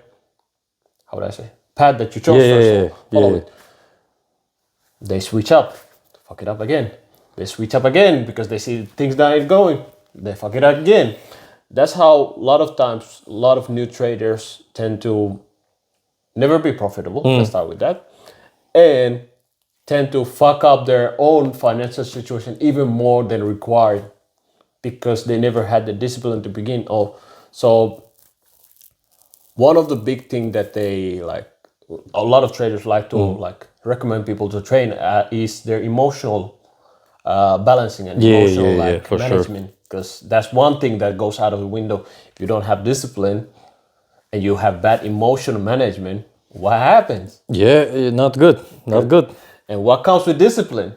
path that you chose first. Follow it. They switch up, fuck it up again. They switch up again because they see things that ain't going. They fuck it up again. That's how a lot of times a lot of new traders tend to never be profitable. Let's start with that, and tend to fuck up their own financial situation even more than required, because they never had the discipline to begin. So one of the big things that they like, a lot of traders like to like recommend people to train is their emotional balancing and emotional management, because that's one thing that goes out of the window. If you don't have discipline and you have bad emotional management, what happens? Yeah, not good. Not good. And what comes with discipline?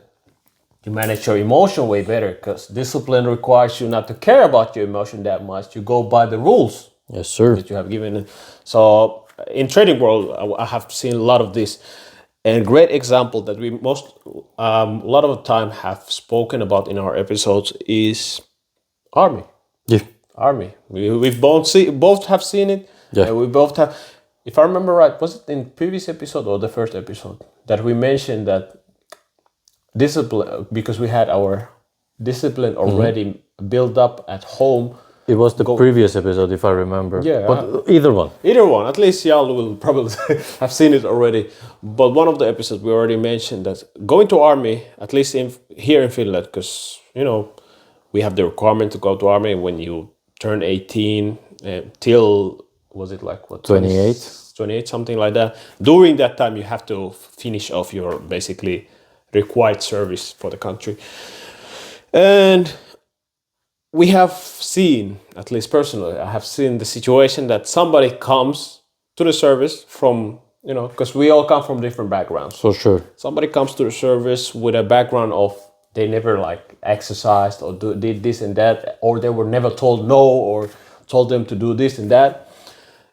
You manage your emotion way better, because discipline requires you not to care about your emotion that much. You go by the rules. Yes, sir. That you have given. So in trading world, I have seen a lot of this. And great example that we a lot of the time have spoken about in our episodes is army. Yeah. Army. We've both have seen it. Yeah. And we both have. If I remember right, was it in previous episode or the first episode that we mentioned that discipline, because we had our discipline already built up at home. It was the previous episode, if I remember. Yeah. But either one. Either one, at least y'all will probably have seen it already. But one of the episodes we already mentioned that going to army, at least here in Finland, because we have the requirement to go to army when you turn 18 till, was it like what? 28. 28, something like that. During that time, you have to finish off your basically required service for the country. And we have seen, at least personally, I have seen the situation that somebody comes to the service from, because we all come from different backgrounds. For sure. Somebody comes to the service with a background of they never like exercised or did this and that, or they were never told no or told them to do this and that.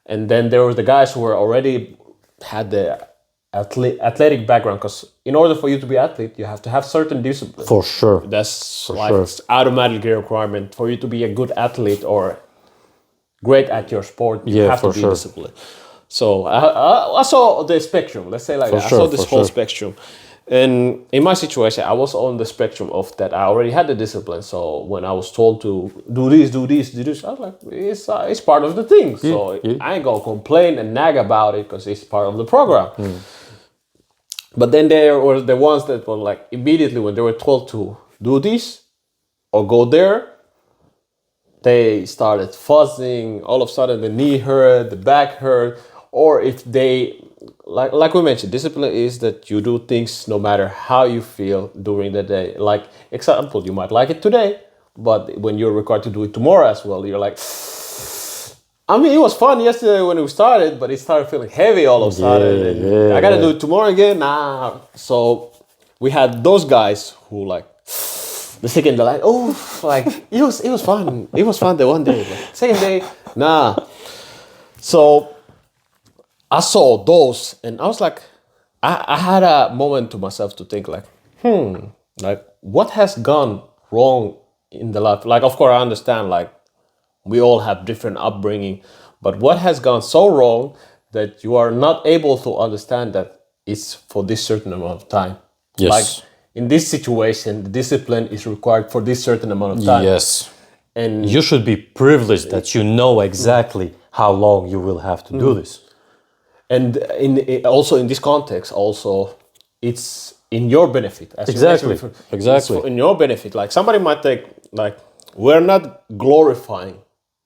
And then there were the guys who were already had the athletic background, because in order for you to be athlete, you have to have certain discipline. For sure. That's it's automatically a requirement for you to be a good athlete or great at your sport. You have to be disciplined. So I saw the spectrum. Let's say like that. I saw this whole spectrum. And in my situation, I was on the spectrum of that. I already had the discipline. So when I was told to do this, I was like, it's part of the thing. So I ain't gonna complain and nag about it because it's part of the program. But then there were the ones that were like immediately when they were told to do this or go there, they started fussing. All of a sudden the knee hurt, the back hurt, or if they, like we mentioned, discipline is that you do things no matter how you feel during the day. Like example, you might like it today, but when you're required to do it tomorrow as well, you're like, I mean, it was fun yesterday when we started, but it started feeling heavy all of a sudden. I gotta do it tomorrow again. Nah. So we had those guys who like the second day, like, oh, like it was fun. It was fun the one day. Like, second day, nah. So I saw those, and I was like, I had a moment to myself to think like, like what has gone wrong in the life? Like, of course, I understand like we all have different upbringing, but what has gone so wrong that you are not able to understand that it's for this certain amount of time? Yes. Like in this situation, the discipline is required for this certain amount of time. Yes. And you should be privileged that you know exactly how long you will have to do this. And also in this context, also it's in your benefit. As exactly. It's in your benefit. Like somebody might take like, we're not glorifying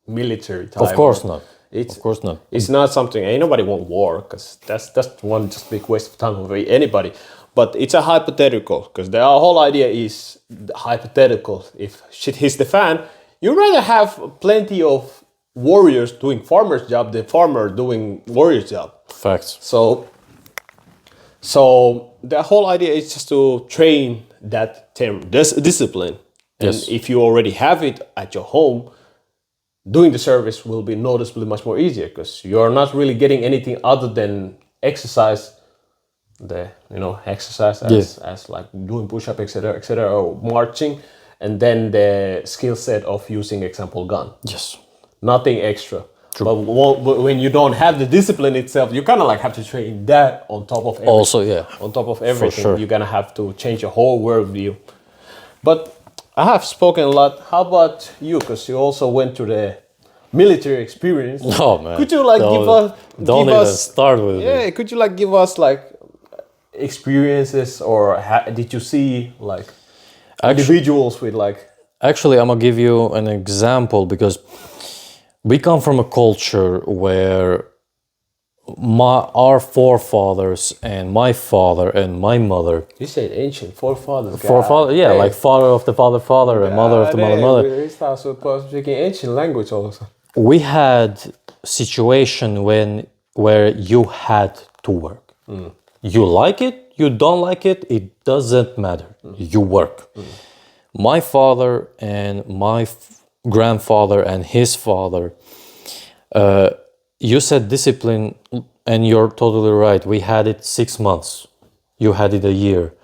military time. Of course not. It's not something. Ain't nobody want war, because that's one just big waste of time for anybody. But it's a hypothetical, because the whole idea is hypothetical. If shit hits the fan, you'd rather have plenty of warriors doing farmer's job than farmer doing warrior's job. Facts. So the whole idea is just to train that term, discipline. And if you already have it at your home, doing the service will be noticeably much more easier, because you're not really getting anything other than exercise. Exercise as like doing push-up, etc., or marching, and then the skill set of using example gun. Yes. Nothing extra. True. But when you don't have the discipline itself, you kind of like have to train that on top of everything. Also, yeah. On top of everything, For sure. you're gonna have to change your whole worldview. But I have spoken a lot. How about you? Because you also went to the military experience. Oh man! Could you like don't even start with it. Yeah, could you like give us like experiences, or did you see like individuals with like? Actually, I'm gonna give you an example, because we come from a culture where our forefathers and my father and my mother. You said ancient forefathers. Forefather, yeah, like father of the father and mother of the mother. We start speaking ancient language also. We had situation where you had to work. You like it, you don't like it, it doesn't matter. You work. My father and my grandfather and his father, you said discipline, and you're totally right. We had it 6 months. You had it a year.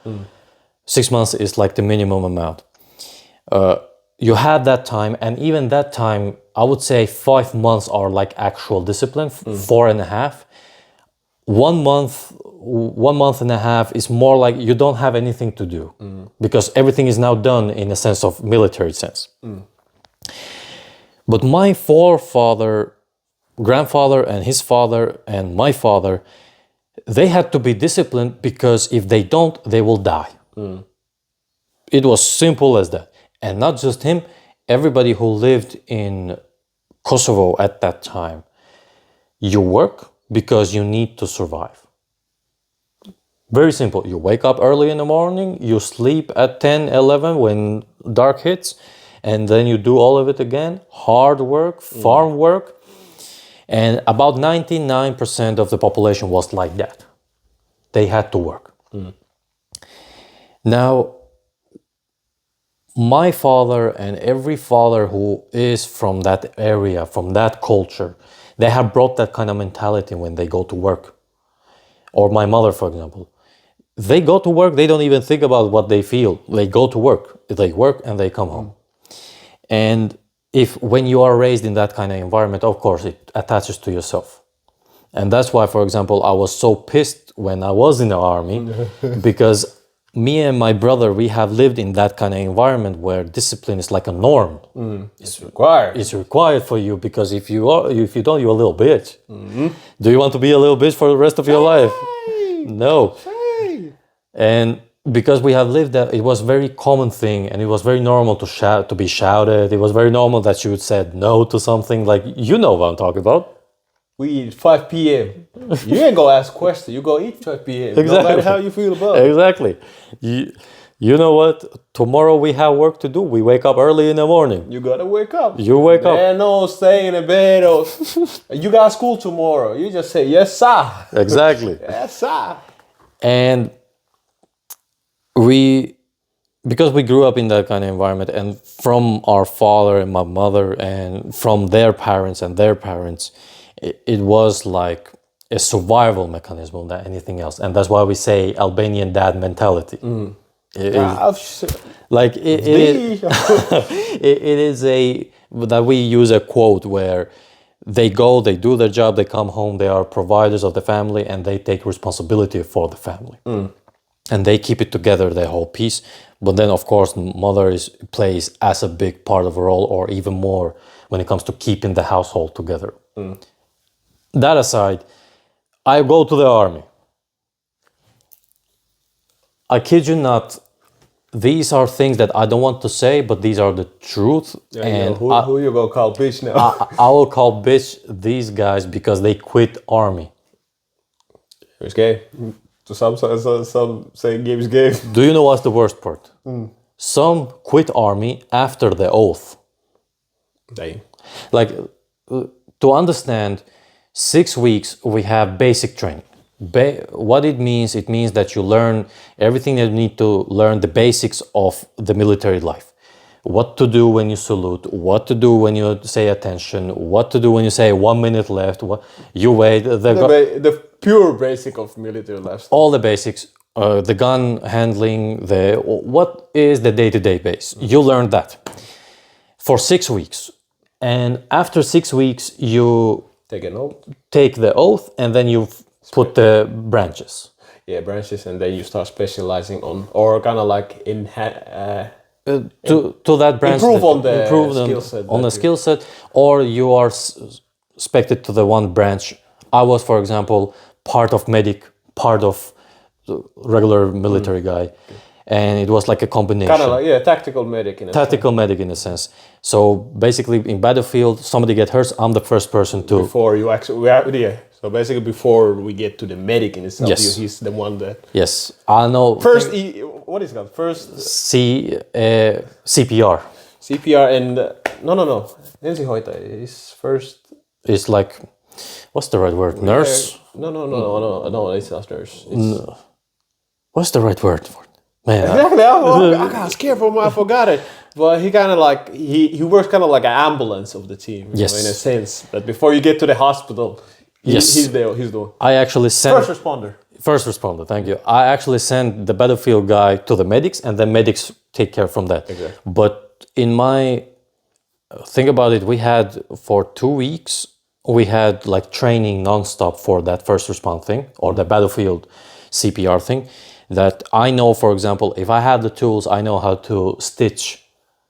6 months is like the minimum amount. You had that time, and even that time, I would say 5 months are like actual discipline, 4.5. 1 month and a half is more like you don't have anything to do because everything is now done in a sense of military sense. But my grandfather and his father and my father, they had to be disciplined because if they don't, they will die. It was simple as that. And not just him, everybody who lived in Kosovo at that time. You work because you need to survive. Very simple. You wake up early in the morning, you sleep at 10, 11 when dark hits, and then you do all of it again. Hard work, farm work. And about 99% of the population was like that. They had to work. Now, my father and every father who is from that area, from that culture, they have brought that kind of mentality when they go to work. Or my mother, for example. They go to work, they don't even think about what they feel. They go to work. They work and they come home. And when you are raised in that kind of environment, of course, it attaches to yourself. And that's why, for example, I was so pissed when I was in the army because me and my brother, we have lived in that kind of environment where discipline is like a norm. It's required. It's required for you because if you don't, you're a little bitch. Do you want to be a little bitch for the rest of your life? No. And because we have lived that, it was a very common thing, and it was very normal to be shouted. It was very normal that you would say no to something. Like, you know what I'm talking about. We eat 5 p.m. You ain't gonna ask questions. You go eat 5 p.m. Exactly. No matter how you feel about it. Exactly. You know what? Tomorrow we have work to do. We wake up early in the morning. You gotta wake up. You wake up. Man, no, stay in the bed. Or, you got school tomorrow. You just say, yes, sir. Exactly. Yes, sir. And because we grew up in that kind of environment, and from our father and my mother and from their parents and their parents, it was like a survival mechanism than anything else. And that's why we say Albanian dad mentality. It is that we use a quote where they go, they do their job, they come home, they are providers of the family, and they take responsibility for the family. And they keep it together, the whole piece. But then, of course, mother plays as a big part of a role, or even more when it comes to keeping the household together. That aside, I go to the army. I kid you not, these are things that I don't want to say, but these are the truth. Yeah, and who you gonna call bitch now? I will call bitch these guys because they quit army. It's gay. So some say game's gay. Do you know what's the worst part? Some quit army after the oath. Dang. Like, to understand, 6 weeks we have basic training. What it means that you learn everything that you need to learn, the basics of the military life. What to do when you salute, what to do when you say attention, what to do when you say 1 minute left, you wait. The pure basic of military life. All the basics, the gun handling, what is the day-to-day base. You learn that for 6 weeks. And after 6 weeks, you take an oath. Take the oath, and then you put the branches. Yeah, branches, and then you start specializing on, or kind of like to that branch. Improve on the skill set. On the skill set, or you are expected to the one branch. I was, for example, part of medic, part of the regular military guy. And it was like a combination. Kind of like, tactical medic in a sense. Tactical medic in a sense. So basically, in battlefield, somebody get hurt, I'm the first person to... Before you actually... So basically, before we get to the medic in itself, yes. He's the one that... Yes, I know... First, what is it called? First... CPR. CPR and... No. Ensihoitaja is first... It's like... What's the right word? Nurse? No, it's not nurse. No. What's the right word for it? Man, exactly. I got scared for him. I forgot it. But he kind of like he works kind of like an ambulance of the team. Yes. In a sense that before you get to the hospital, he's there. He's the one. I actually sent first responder. First responder. Thank you. I actually sent the battlefield guy to the medics, and then medics take care from that. Exactly. But in my think about it, we had for 2 weeks we had like training nonstop for that first response thing or the battlefield CPR thing. That I know, for example, if I have the tools, I know how to stitch.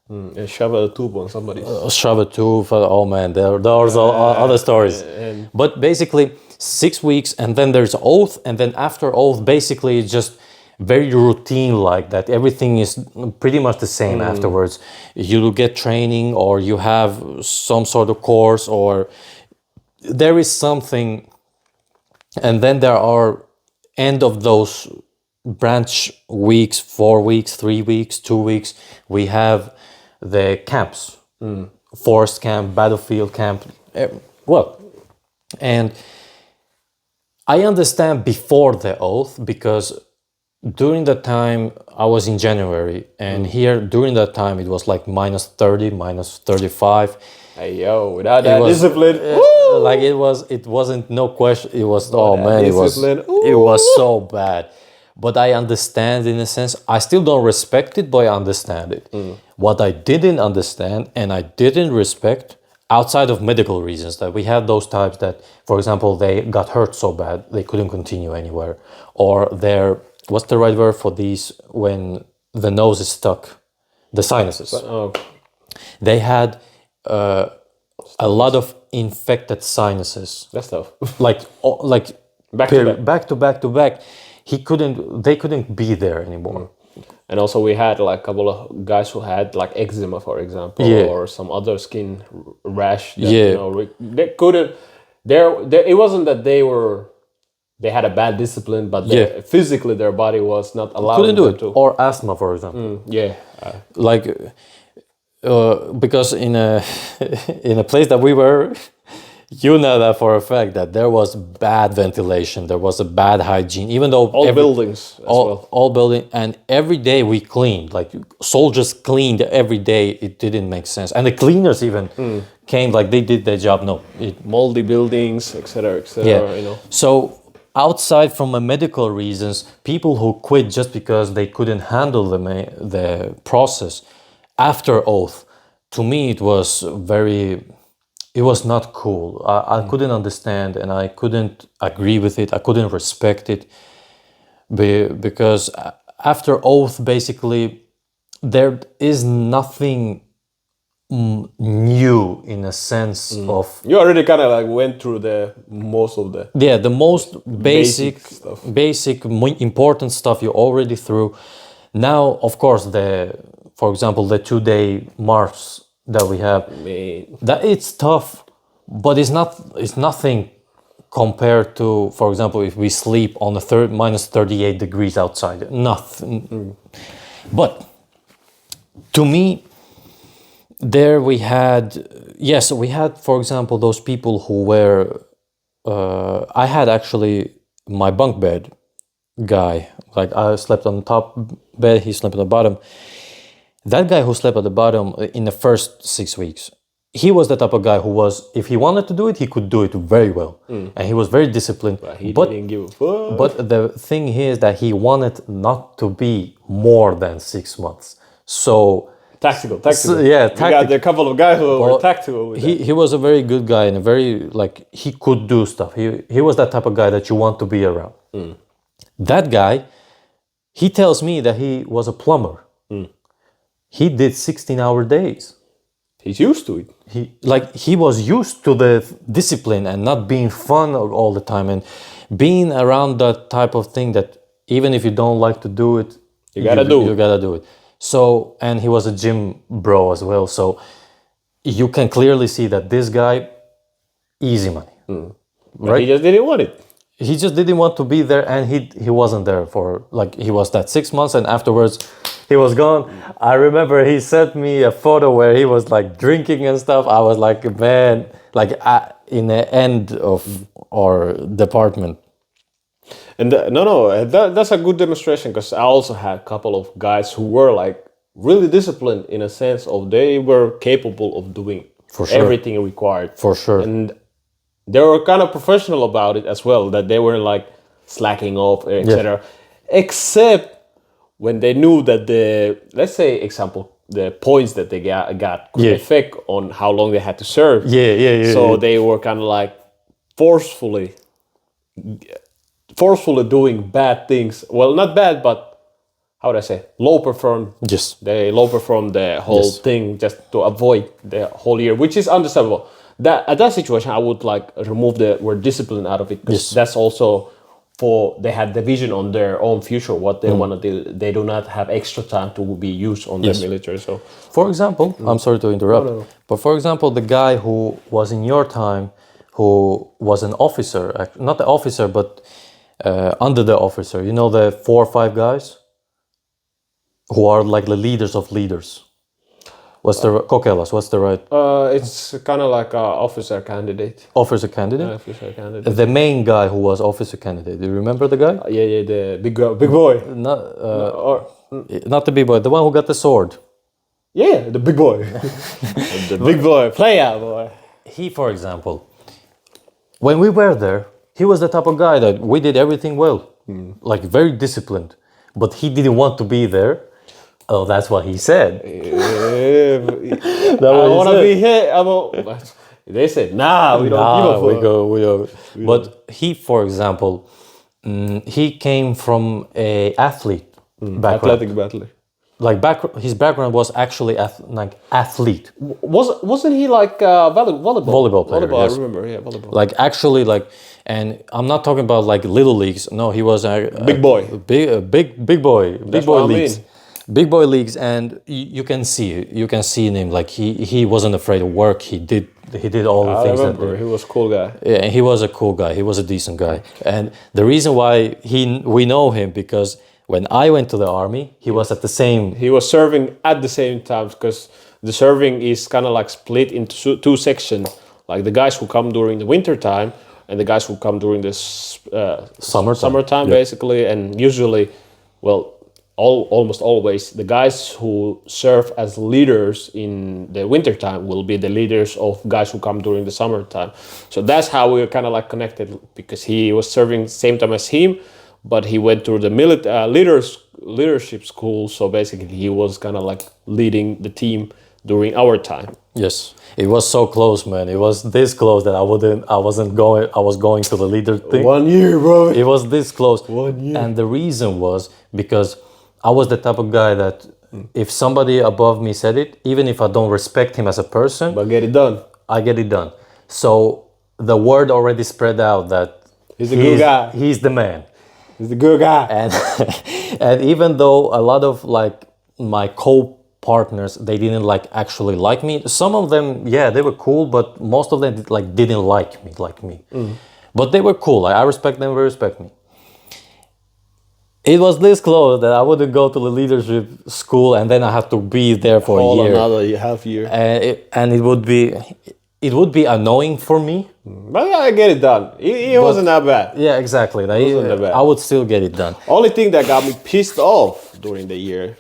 And shove a tube on somebody's. Shove a tooth. Oh man, there's other stories. But basically, 6 weeks, and then there's oath, and then after oath, basically it's just very routine like that. Everything is pretty much the same afterwards. You get training, or you have some sort of course, or there is something, and then there are end of those branch weeks, 4 weeks, 3 weeks, 2 weeks. We have the camps, forest camp, battlefield camp. Well, and I understand before the oath, because during that time I was in January, and here during that time it was like -30, -35. Hey yo, without that discipline, like it wasn't no question. It was discipline, it was so bad. But I understand in a sense. I still don't respect it, but I understand it. What I didn't understand and I didn't respect, outside of medical reasons, that we had those types that, for example, they got hurt so bad they couldn't continue anywhere, or their, what's the right word for these when the nose is stuck, the sinuses. They had a lot of infected sinuses. That's tough. like back to back. They couldn't be there anymore. And also we had like a couple of guys who had like eczema, for example, or some other skin rash. That, you know, they couldn't. It wasn't that they had a bad discipline, but physically their body was not allowing couldn't do them it. to. Or asthma, for example. Because in a place that we were, you know that for a fact that there was bad ventilation, there was a bad hygiene, even though Buildings as well. All building, and every day we cleaned, like soldiers cleaned every day. It didn't make sense, and the cleaners even came, like they did their job. No, Moldy buildings, etc., etc. You know. So outside from a medical reasons, people who quit just because they couldn't handle the process after oath, to me it was not cool. I couldn't understand, and I couldn't agree with it. I couldn't respect it, because after oath, basically, there is nothing new in a sense of. You already kind of like went through the most basic stuff. Important stuff you already through. Now, of course, for example, the 2-day march that we have, that it's tough, but it's nothing compared to, for example, if we sleep on the -38 degrees outside. Nothing. But to me, there we had, for example, those people who were, I had actually my bunk bed guy, like I slept on the top bed, he slept on the bottom. That guy who slept at the bottom in the first 6 weeks, he was the type of guy who was, if he wanted to do it, he could do it very well. And he was very disciplined. But he didn't give a fuck. But the thing here is that he wanted not to be more than 6 months. So... Tactical. tactical. We got a couple of guys who were tactical with he was a very good guy, and a very, like, he could do stuff. He was that type of guy that you want to be around. That guy, he tells me that he was a plumber. He did 16-hour days. He's used to it. He was used to the discipline and not being fun all the time, and being around that type of thing that even if you don't like to do it, you gotta do it. So, and he was a gym bro as well. So you can clearly see that this guy, easy money. Right? He just didn't want it. He just didn't want to be there, and he wasn't there for, like, he was that 6 months, and afterwards he was gone. I remember he sent me a photo where he was like drinking and stuff. I was like, man, like in the end of our department. And that's a good demonstration, because I also had a couple of guys who were like really disciplined in a sense of they were capable of doing everything required. For sure. And they were kind of professional about it as well, that they weren't like slacking off, etc. Except when they knew that let's say, example, the points that they got could affect on how long they had to serve. So they were kind of like forcefully doing bad things. Well, not bad, but how would I say? Low perform. Yes. They low perform the whole thing just to avoid the whole year, which is understandable. That at that situation, I would like remove the word discipline out of it, because that's also for they had the vision on their own future, what they want to do. They do not have extra time to be used on the military. So, for example, I'm sorry to interrupt, but for example, the guy who was in your time, who was an officer, not the officer, but under the officer, you know, the 4 or 5 guys who are like the leaders of leaders. What's the kokelas? What's the right? it's kind of like an officer candidate. Officer candidate. Officer candidate. The main guy who was officer candidate. Do you remember the guy? Yeah, the big boy. Not the big boy. The one who got the sword. Yeah, the big boy. The big boy. Player boy. He, for example, when we were there, he was the type of guy that we did everything well, like very disciplined, but he didn't want to be there. Oh, that's what he said. I want to be here. They said, nah, we don't give a fuck. But he, for example, he came from a athlete background. Athletic battler. Like his background was actually athlete. Wasn't he like volleyball? Volleyball player. Volleyball, yes. I remember. Yeah, volleyball. Like actually, like, and I'm not talking about like little leagues. No, he was a big boy. Big boy. Big That's boy what leagues. I mean. Big boy leagues, and you can see in him like he wasn't afraid of work. He did all the things. I remember. He was a cool guy. Yeah, and he was a cool guy. He was a decent guy, and the reason why we know him because when I went to the army, he was at the same. He was serving at the same time, because the serving is kind of like split into 2 sections. Like the guys who come during the winter time and the guys who come during this summertime, basically, and usually, well. Almost always, the guys who serve as leaders in the wintertime will be the leaders of guys who come during the summertime. So that's how we were kind of like connected, because he was serving same time as him, but he went through the leadership school. So basically, he was kind of like leading the team during our time. Yes, it was so close, man. It was this close that I was going to the leader thing. 1 year, bro. It was this close. 1 year. And the reason was because I was the type of guy that if somebody above me said it, even if I don't respect him as a person, but get it done. I get it done. So the word already spread out that he's a good guy. He's the man. He's the good guy. And and even though a lot of like my co-partners, they didn't actually like me. Some of them, yeah, they were cool, but most of them didn't like me. But they were cool. I respect them. They respect me. It was this close that I wouldn't go to the leadership school, and then I had to be there for a year. Another half year. And it would be annoying for me. But yeah, I get it done. It wasn't that bad. Yeah, exactly. Wasn't that bad. I would still get it done. Only thing that got me pissed off during the year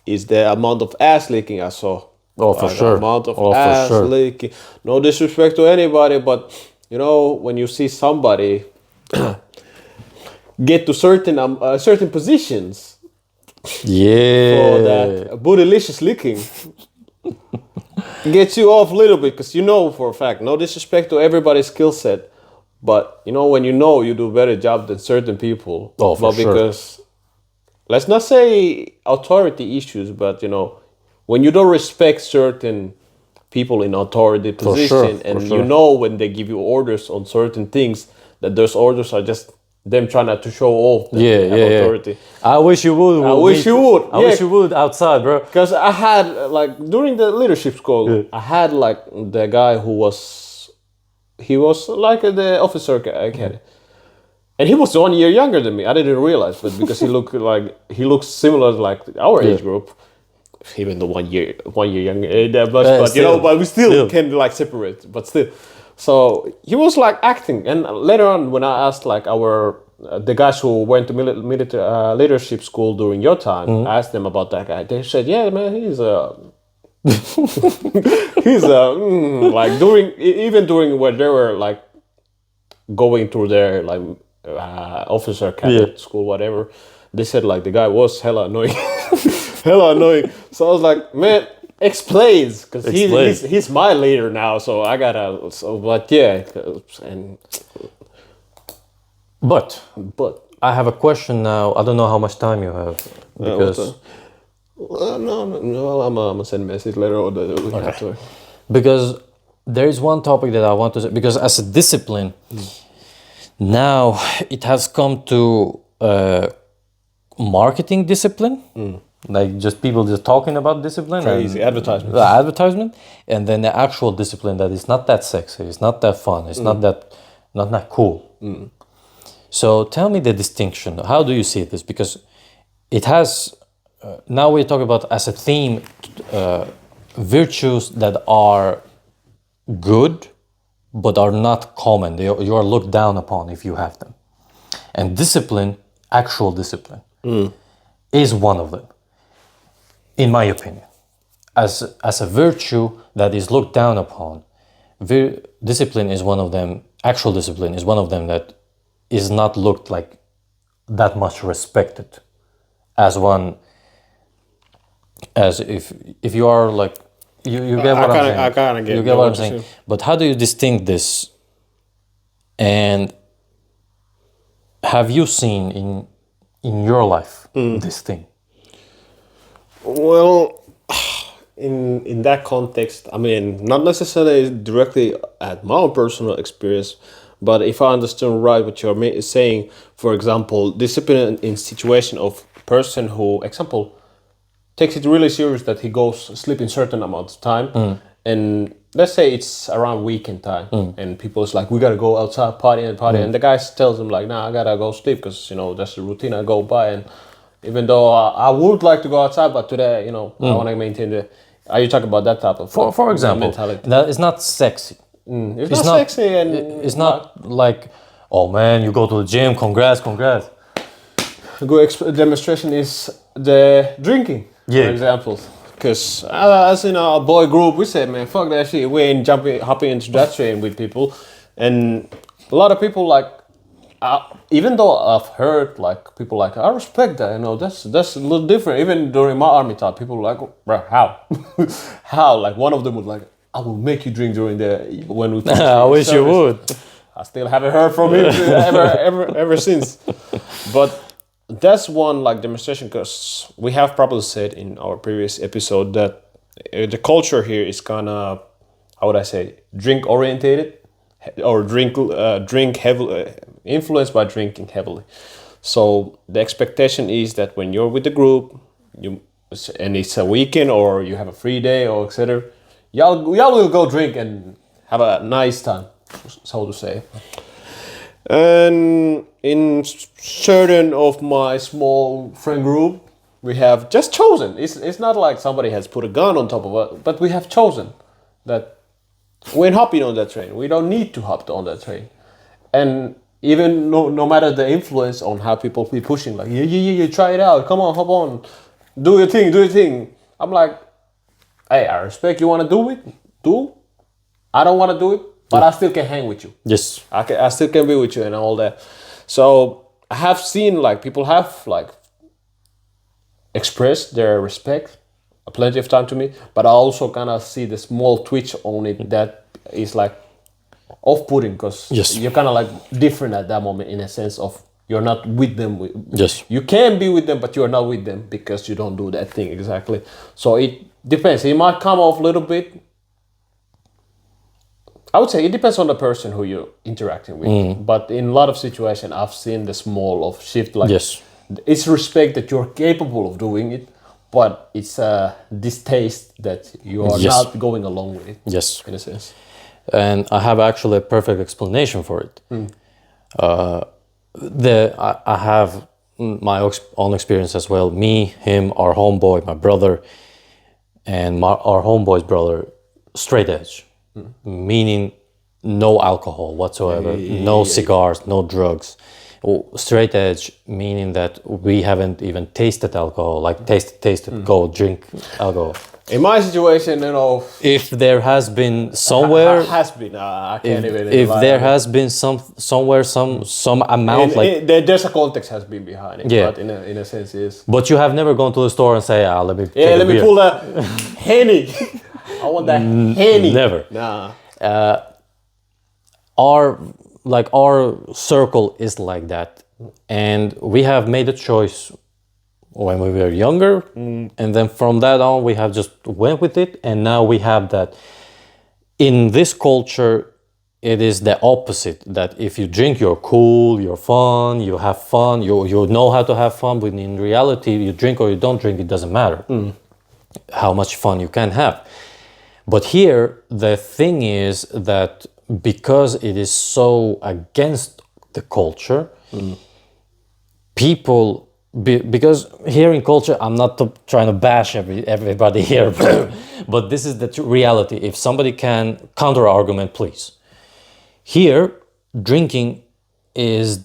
is the amount of ass leaking I saw. Oh, for sure. The amount of ass leaking. No disrespect to anybody, but you know, when you see somebody get to certain positions, for that bootylicious licking, gets you off a little bit, because you know for a fact, no disrespect to everybody's skill set, but you know when you do a better job than certain people. Oh, for sure. Because let's not say authority issues, but you know when you don't respect certain people in authority position, you know when they give you orders on certain things, that those orders are just them trying to show off authority. Yeah. I wish you would. I wish you would outside, bro. Because I had during the leadership school, I had the guy who was like the officer academy, and he was 1 year younger than me. I didn't realize, but because he looks similar to our age group, even though 1 year younger. But we still can separate, but still. So he was acting, and later on when I asked the guys who went to military leadership school during your time, I asked them about that guy. They said, "Yeah, man, he's during when they were going through their officer cadet school, whatever. They said the guy was hella annoying, hella annoying. So I was like, man, explains, because Explain. he's my leader now, so I gotta. So, but yeah, and But but I have a question now. I don't know how much time you have because no, I'm gonna send a message later on that we have to. because there is one topic that I want to say, because as a discipline now it has come to marketing discipline, like just people just talking about discipline, Crazy and advertisement. the advertisement, and then the actual discipline that is not that sexy, it's not that fun, it's not that cool. So tell me the distinction. How do you see this? Because it has, now we're talking about as a theme, virtues that are good, but are not common. You are looked down upon if you have them. And discipline, actual discipline, is one of them, in my opinion. As a virtue that is looked down upon, discipline is one of them, actual discipline is one of them that is not looked like that much respected as one, as if you are like, you get what I'm saying. I kinda get you get what I'm what you're saying. saying. But how do you distinct this? And have you seen in your life this thing? Well, in that context, I mean, not necessarily directly at my own personal experience, but if I understand right what you're saying, for example, discipline in situation of person who, example, takes it really serious that he goes sleep in certain amount of time, and let's say it's around weekend time, and people is like, we gotta go outside party, and the guy tells him like, nah, I gotta go sleep because that's the routine I go by, and even though I would like to go outside, but today I want to maintain the. Are you talking about that type of For example, mentality? that is not sexy. It's not sexy, and It's not like, oh man, you go to the gym, congrats. a good demonstration is the drinking, Yeah. for example. Because as in our boy group, we said, man, fuck that shit. We ain't hopping into that train with people, and a lot of people like. Even though I've heard like people like, I respect that, that's a little different. Even during my army time, people were like, bro, how, how? Like one of them was like, I will make you drink during when we. I wish you would. I still haven't heard from him ever since. But that's one like demonstration, because we have probably said in our previous episode that the culture here is kind of, how would I say, drink orientated, or drink heavily, influenced by drinking heavily. So the expectation is that when you're with the group, and it's a weekend or you have a free day or etc., y'all will go drink and have a nice time, so to say. And in certain of my small friend group, we have just chosen. It's not like somebody has put a gun on top of us, but we have chosen that we ain't hopping on that train. We don't need to hop on that train. And even no matter the influence on how people be pushing, like, yeah, try it out. Come on, hop on. Do your thing. I'm like, hey, I respect you want to do it. Do. I don't want to do it, but I still can hang with you. Yes. I still can be with you and all that. So I have seen like people have like expressed their respect plenty of time to me, but I also kind of see the small twitch on it that is like off-putting, because you're kind of like different at that moment in a sense of you're not with them. Yes. You can be with them, but you're not with them because you don't do that thing exactly. So it depends. It might come off a little bit. I would say it depends on the person who you're interacting with. But in a lot of situations, I've seen the small of shift. Like, it's respect that you're capable of doing it, but it's a distaste that you are not going along with it. Yes. In a sense. And I have actually a perfect explanation for it. I have my own experience as well. Me, him, our homeboy, my brother, and our homeboy's brother, straight edge. Meaning no alcohol whatsoever, no cigars, no drugs. Straight edge, meaning that we haven't even tasted alcohol, like tasted, go drink alcohol. In my situation, If there has been somewhere, has been. I can't even. if lie there on it. has been some amount like. There's a context has been behind it, Yeah. but in a sense, yes. But you have never gone to the store and say, let me. Yeah, take a let me beer. pull the Henny. I want that Henny. Never. Nah. Our circle is like that, and we have made a choice when we were younger, and then from that on we have just went with it, and now we have that. In this culture, it is the opposite, that if you drink, you're cool, you're fun, you have fun, you know how to have fun, but in reality, you drink or you don't drink, it doesn't matter how much fun you can have. But here, the thing is that because it is so against the culture, people, because here in culture, I'm not trying to bash everybody here, but this is the reality. If somebody can counter argument, please. Here, drinking is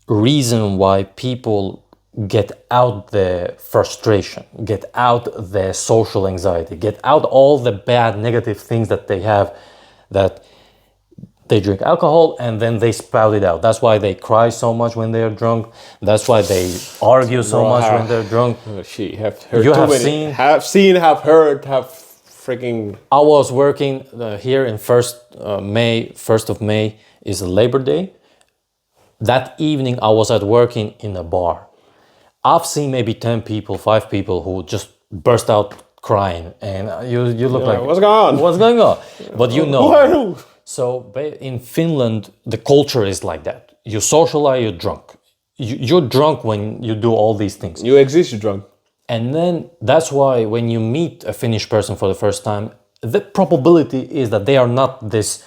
reason why people get out the frustration, get out the social anxiety, get out all the bad negative things that they have, that they drink alcohol and then they spout it out. That's why they cry so much when they're drunk. That's why they argue so much when they're drunk. Have heard You too have many. seen- Have heard, have freaking. I was working here in 1st of May is a Labor Day. That evening I was at working in a bar. I've seen maybe 10 people, 5 people who just burst out crying, and you look like, what's going on? What's going on? But you know. Who are you? So in Finland, the culture is like that. You socialize, you're drunk. You're drunk when you do all these things. You exist, you're drunk. And then that's why when you meet a Finnish person for the first time, the probability is that they are not this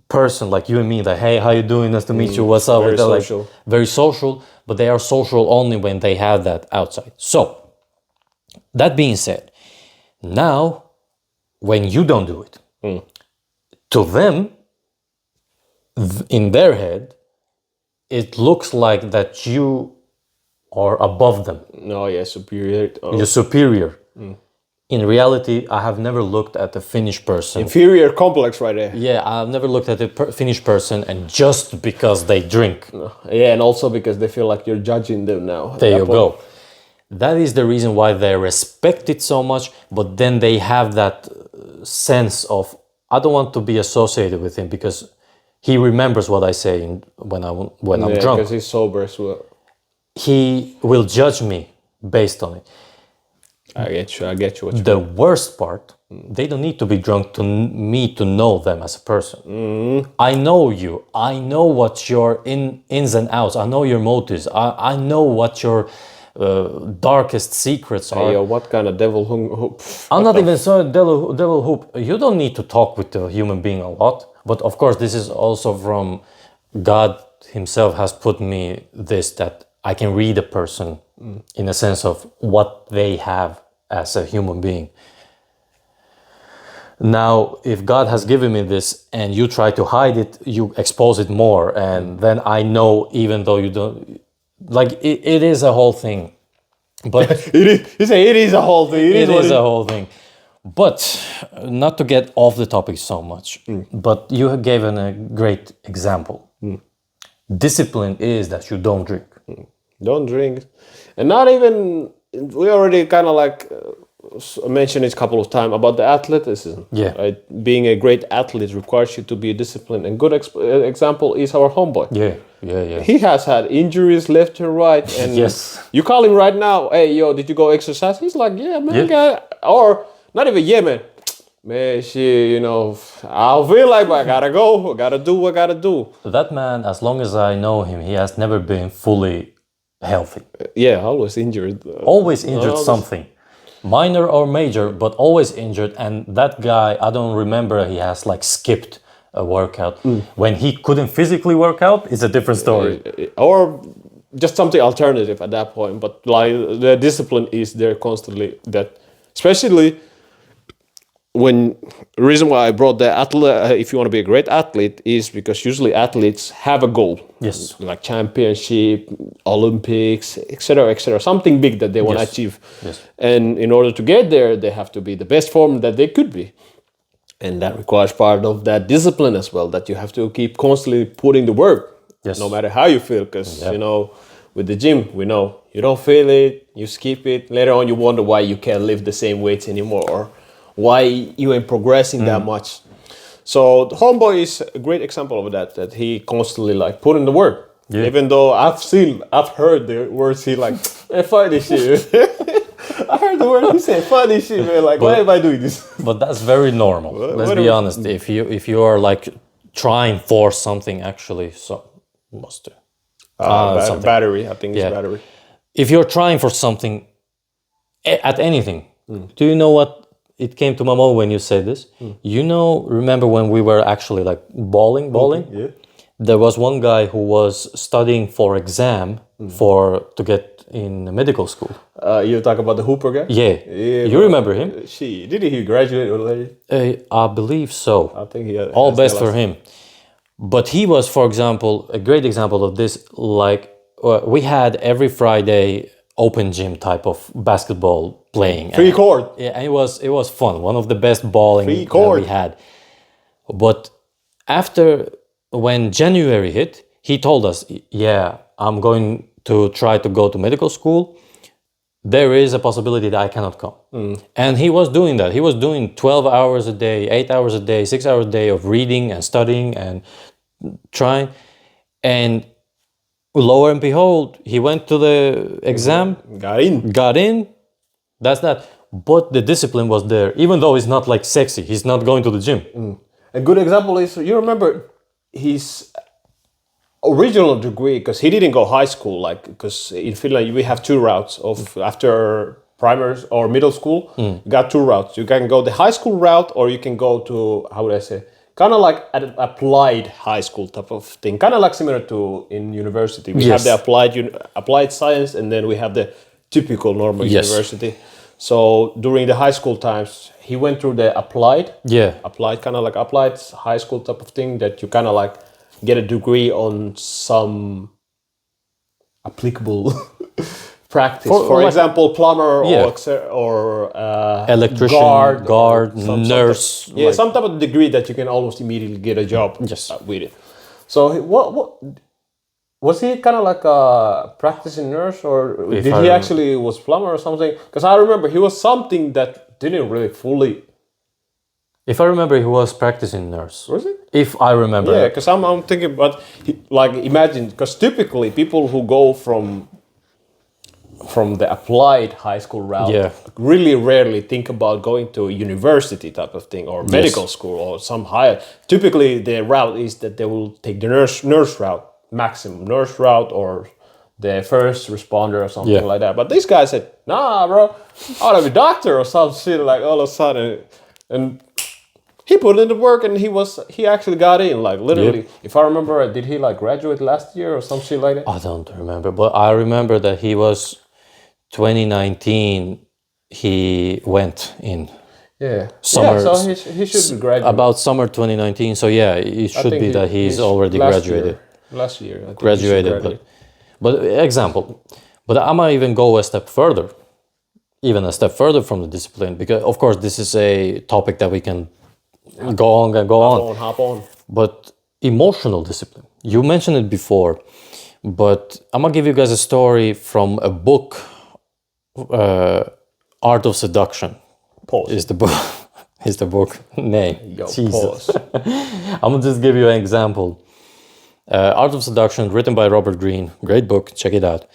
person like you and me, that, hey, how you doing? Nice to meet you. What's up? Very They're social. like very social, but they are social only when they have that outside. So that being said, now when you don't do it, to them, in their head, it looks like that you are above them. No, yeah, superior. You're superior. In reality, I have never looked at a Finnish person. Inferior complex right there. Yeah, I've never looked at a Finnish person and just because they drink. Yeah, and also because they feel like you're judging them now. There you go. That is the reason why they respect it so much, but then they have that sense of, I don't want to be associated with him because he remembers what I say when I'm drunk. Because he's sober as well. He will judge me based on it. I get you. The worst part, they don't need to be drunk to me to know them as a person. I know you. I know what your ins and outs. I know your motives. I know what your darkest secrets are. Hey, yo, what kind of devil hoop? I'm not even so devil hoop. You don't need to talk with the human being a lot. But of course, this is also from God himself has put me this, that I can read a person in a sense of what they have as a human being. Now, if God has given me this and you try to hide it, you expose it more. And then I know, even though you don't, like it is a whole thing. But It is a whole thing. it is a whole thing. But not to get off the topic so much, but you have given a great example. Discipline is that you don't drink. Don't drink. And not even, we already kind of like mentioned it a couple of times about the athleticism. Yeah. Right? Being a great athlete requires you to be disciplined. And good example is our homeboy. Yeah. He has had injuries left and right. And Yes. you call him right now, hey, yo, did you go exercise? He's like, yeah, man. Yeah. Or not even, yeah, man. Man, shit, you know, I feel like I gotta go. I gotta do what I gotta do. That man, as long as I know him, he has never been fully healthy. Yeah, always injured. Always injured always- something. Minor or major, but always injured. And that guy, I don't remember he has like skipped a workout. When he couldn't physically work out, it's a different story. Or just something alternative at that point. But like the discipline is there constantly. That especially when the reason why I brought the athlete, if you want to be a great athlete, is because usually athletes have a goal. Yes. Like championship, Olympics, etc., something big that they want to Yes. achieve. Yes. And in order to get there, they have to be the best form that they could be. And that requires part of that discipline as well, that you have to keep constantly putting the work, Yes. no matter how you feel. Because, with the gym, we know you don't feel it, you skip it. Later on, you wonder why you can't lift the same weights anymore, or why you ain't progressing that much. So the homeboy is a great example of that he constantly like put in the work. Yeah. Even though I've heard the words he like, hey, fuck this shit. I heard the word he said, fuck this shit, man. Like, why am I doing this? But that's very normal. Let's be honest. If you are like trying for something, actually, so must do. Something. Battery, I think it's battery. If you're trying for something at anything, do you know what it came to my mind when you said this? Remember when we were actually like bowling? Yeah. There was one guy who was studying for exam to get in medical school. You talk about the Hooper guy? Yeah. You remember him? Did he graduate already? I believe so. I think he had. All best for him. But he was, for example, a great example of this. Like we had every Friday open gym type of basketball playing. Free court. Yeah, and it was fun. One of the best bowling Free that court. we had. But after when January hit, he told us, "Yeah, I'm going to try to go to medical school. There is a possibility that I cannot come." And he was doing that. He was doing 12 hours a day, 8 hours a day, 6 hours a day of reading and studying and trying. And lo and behold, he went to the exam, got in. That's that. But the discipline was there, even though it's not like sexy. He's not going to the gym. A good example is, you remember his original degree, because he didn't go high school, like, because in Finland we have two routes of after primary or middle school. You got two routes. You can go the high school route, or you can go to, how would I say, kind of like an applied high school type of thing, kind of like similar to in university. We have the applied science, and then we have the typical normal university. So during the high school times, he went through the applied kind of like applied high school type of thing, that you kind of like get a degree on some applicable practice. For like, example, plumber or electrician, guard, nurse. Some type of degree that you can almost immediately get a job with it. So what was he kind of like a practicing nurse, or did he actually was plumber or something? Because I remember he was something that didn't really fully. If I remember, he was practicing nurse. Was it? If I remember. Yeah, because I'm thinking, but like imagine, because typically people who go from the applied high school route really rarely think about going to a university type of thing, or medical school, or some higher. Typically the route is that they will take the nurse route, maximum nurse route, or the first responder or something like that. But this guy said, nah, bro, I want to be a doctor or some shit, like all of a sudden. And he put in the work, and he actually got in, like literally. If I remember, did he like graduate last year or some shit like that? I don't remember, but I remember that he was 2019. He went in. Yeah. Summer. Yeah, so he should be graduate. About summer 2019. So yeah, it should be that he's already graduated. Last year, I think graduated. But example. But I might even go a step further. Even a step further from the discipline, because of course this is a topic that we can go on. Hop on. But emotional discipline. You mentioned it before, but I'm gonna give you guys a story from a book, Art of Seduction. Pause. Is the book name. Yo, Jesus. pause. I'm gonna just give you an example. Art of Seduction, written by Robert Greene. Great book, check it out.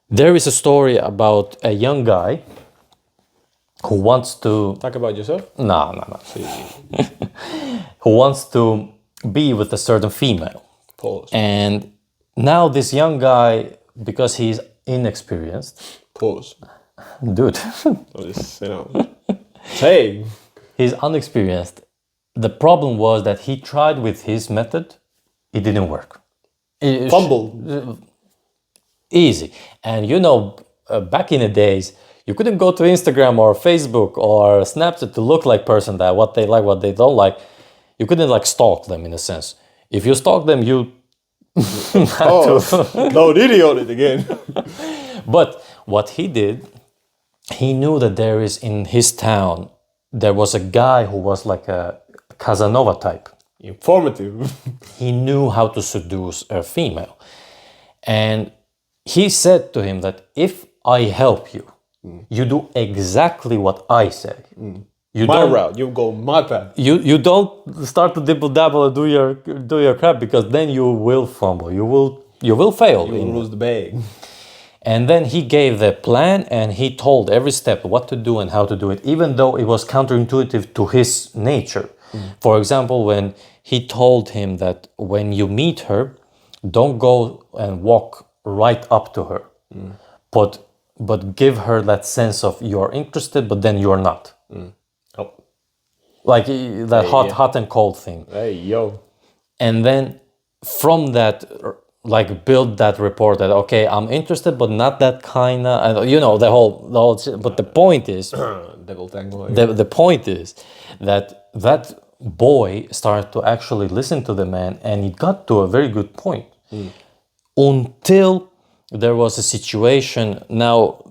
There is a story about a young guy who wants to... Talk about yourself? No. Who wants to be with a certain female. Pause. And now this young guy, because he's inexperienced... Pause. Dude. Hey. He's unexperienced. The problem was that he tried with his method. It didn't work. Fumble. Easy. And back in the days, You couldn't go to Instagram or Facebook or Snapchat to look like person that what they like, what they don't like. You couldn't like stalk them in a sense. If you stalk them, you had to. No Diddy on it again. But what he did, he knew that there is in his town, there was a guy who was like a Casanova type. Informative. He knew how to seduce a female. And he said to him that if I help you, you do exactly what I say. You My don't, route, you go my path. you don't start to dibble dabble and do your crap, because then you will fumble. You will fail. You will lose the bag. And then he gave the plan and he told every step what to do and how to do it, even though it was counterintuitive to his nature. For example, when he told him that when you meet her, don't go and walk right up to her, but give her that sense of you're interested, but then you're not. Oh. Like that hot and cold thing. Hey, yo. And then from that, like build that rapport that, okay, I'm interested, but not that kind of, you know, the whole shit. But the point is, Devil tango. the point is that boy started to actually listen to the man, and he got to a very good point. Until there was a situation. Now,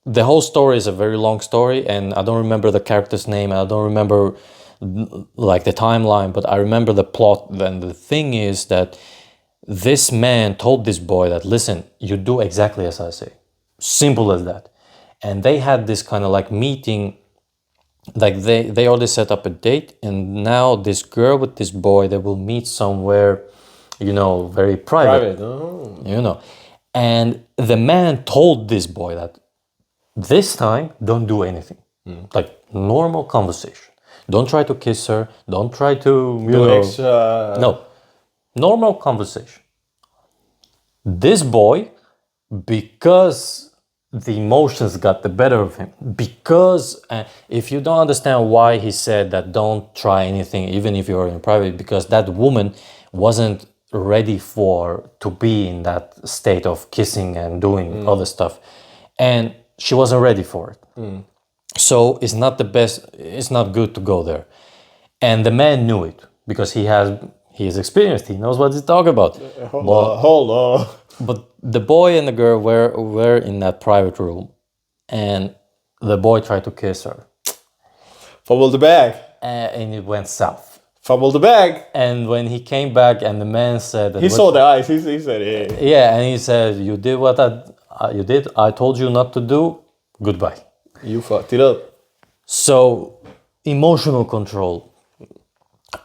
the whole story is a very long story, and I don't remember the character's name, and I don't remember like the timeline, but I remember the plot. Then the thing is that this man told this boy that, listen, you do exactly as I say. Simple as that. And they had this kind of like meeting, like they already set up a date, and now this girl with this boy, they will meet somewhere, you know, very private. Oh. You know. And the man told this boy that this time, don't do anything. Like normal conversation. Don't try to kiss her. Don't try to, you know. Extra. No. Normal conversation. This boy, because the emotions got the better of him, because if you don't understand why he said that don't try anything, even if you're in private, because that woman wasn't ready to be in that state of kissing and doing other stuff. And she wasn't ready for it. So it's not the best, it's not good to go there. And the man knew it because he is experienced, he knows what he's talking about. Hold on. But the boy and the girl were in that private room, and the boy tried to kiss her. Fumble the bag. And it went south. Fumble the bag. And when he came back and the man said... That he saw the eyes, he said, hey. Yeah, and he said, you did what you did, I told you not to do, goodbye. You fucked it up. So, emotional control.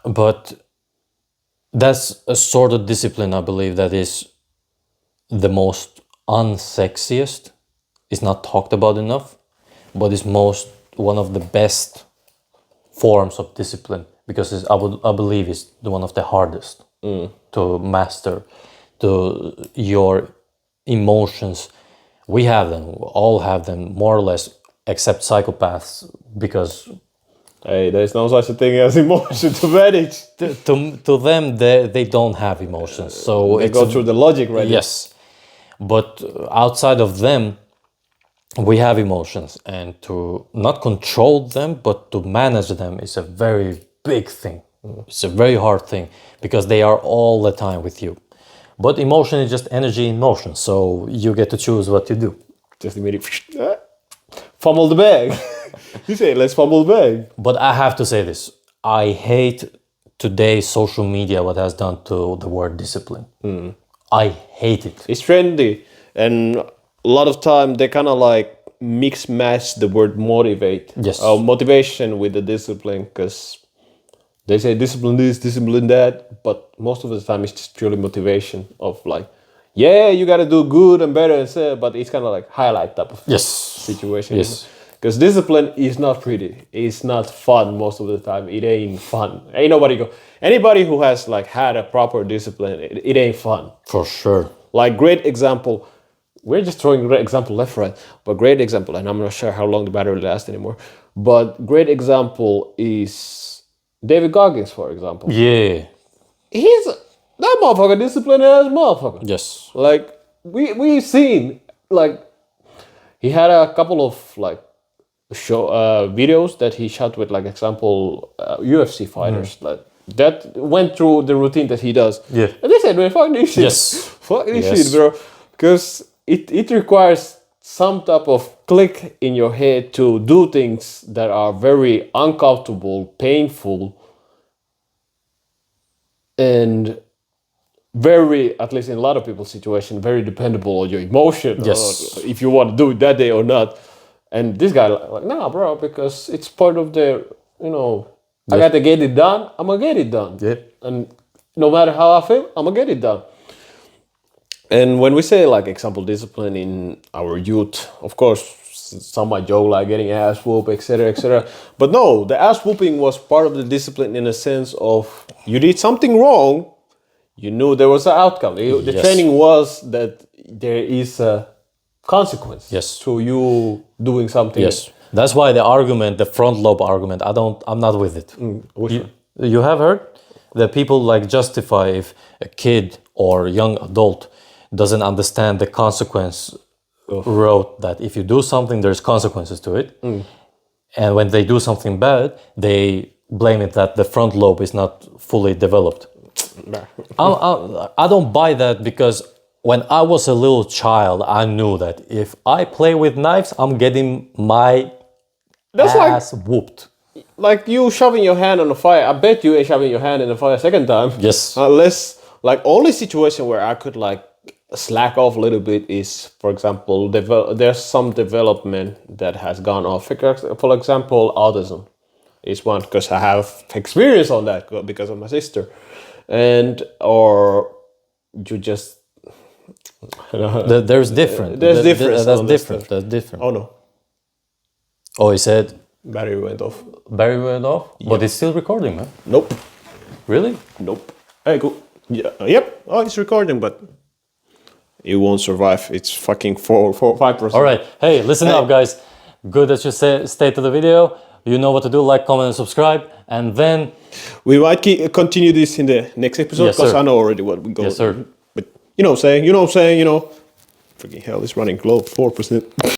But that's a sort of discipline, I believe, that is the most unsexiest. It's not talked about enough, but it's one of the best forms of discipline, because I believe it's one of the hardest to master. To your emotions, we have them, we all have them, more or less, except psychopaths, because hey, there's no such a thing as emotion to manage. to them, they don't have emotions. So they go through the logic, right? Yes. But outside of them, we have emotions, and to not control them, but to manage them is a very big thing. It's a very hard thing, because they are all the time with you. But emotion is just energy in motion, so you get to choose what you do. Just immediately fumble the bag. You say, let's fumble the bag. But I have to say this. I hate today's social media, what has done to the word discipline. I hate it. It's trendy. And a lot of time they kind of like mix match the word motivate. Yes. Motivation with the discipline, because they say discipline this, discipline that. But most of the time it's just purely motivation of like, yeah, you got to do good and better and so, but it's kind of like highlight type of situation. Yes. Because discipline is not pretty. It's not fun most of the time. It ain't fun. Ain't nobody go. Anybody who has like had a proper discipline, it ain't fun. For sure. Like great example. We're just throwing great example left, right. But great example, and I'm not sure how long the battery lasts anymore. But great example is David Goggins, for example. Yeah. He's that motherfucker disciplined as motherfucker. Yes. Like we've seen like. he had a couple of like videos that he shot with, like example, UFC fighters that went through the routine that he does. Yeah. And they said, man, fuck this shit. Yes. Fuck this shit, bro. Because it requires some type of click in your head to do things that are very uncomfortable, painful, and very, at least in a lot of people's situation, very dependable on your emotion. Yes. If you want to do it that day or not. And this guy like, nah, bro, because it's part of the, I got to get it done. I'm going to get it done. Yeah. And no matter how I feel, I'm going to get it done. And when we say, like, example, discipline in our youth, of course, some might joke like getting ass whooped, etc., etc. But no, the ass whooping was part of the discipline in a sense of you did something wrong, you knew there was an outcome. The training was that there is a consequence to you doing something. Yes, that's why the argument, the front lobe argument, I'm not with it. You have heard that people like justify if a kid or young adult doesn't understand the consequence road, that if you do something, there's consequences to it. And when they do something bad, they blame it that the front lobe is not fully developed. I don't buy that, because when I was a little child, I knew that if I play with knives, I'm getting my ass whooped. Like you shoving your hand on the fire. I bet you ain't shoving your hand in the fire a second time. Yes. Unless, like, only situation where I could like slack off a little bit is, for example, there's some development that has gone off. For example, autism is one, because I have experience on that because of my sister. Or you just... There's different. There's difference. That's different. Oh no. Oh, he said battery went off. Battery went off? Yep. But it's still recording, man. Nope. Really? Nope. Hey, cool. Yeah. Yep. Oh, it's recording, but it won't survive. It's fucking 5%. All right. Hey, listen up, guys. Good that you stay to the video. You know what to do. Like, comment, and subscribe. And then we might continue this in the next episode, because I know already what we go. Yes, sir. But you know what I'm saying. Freaking hell, it's running low, 4%.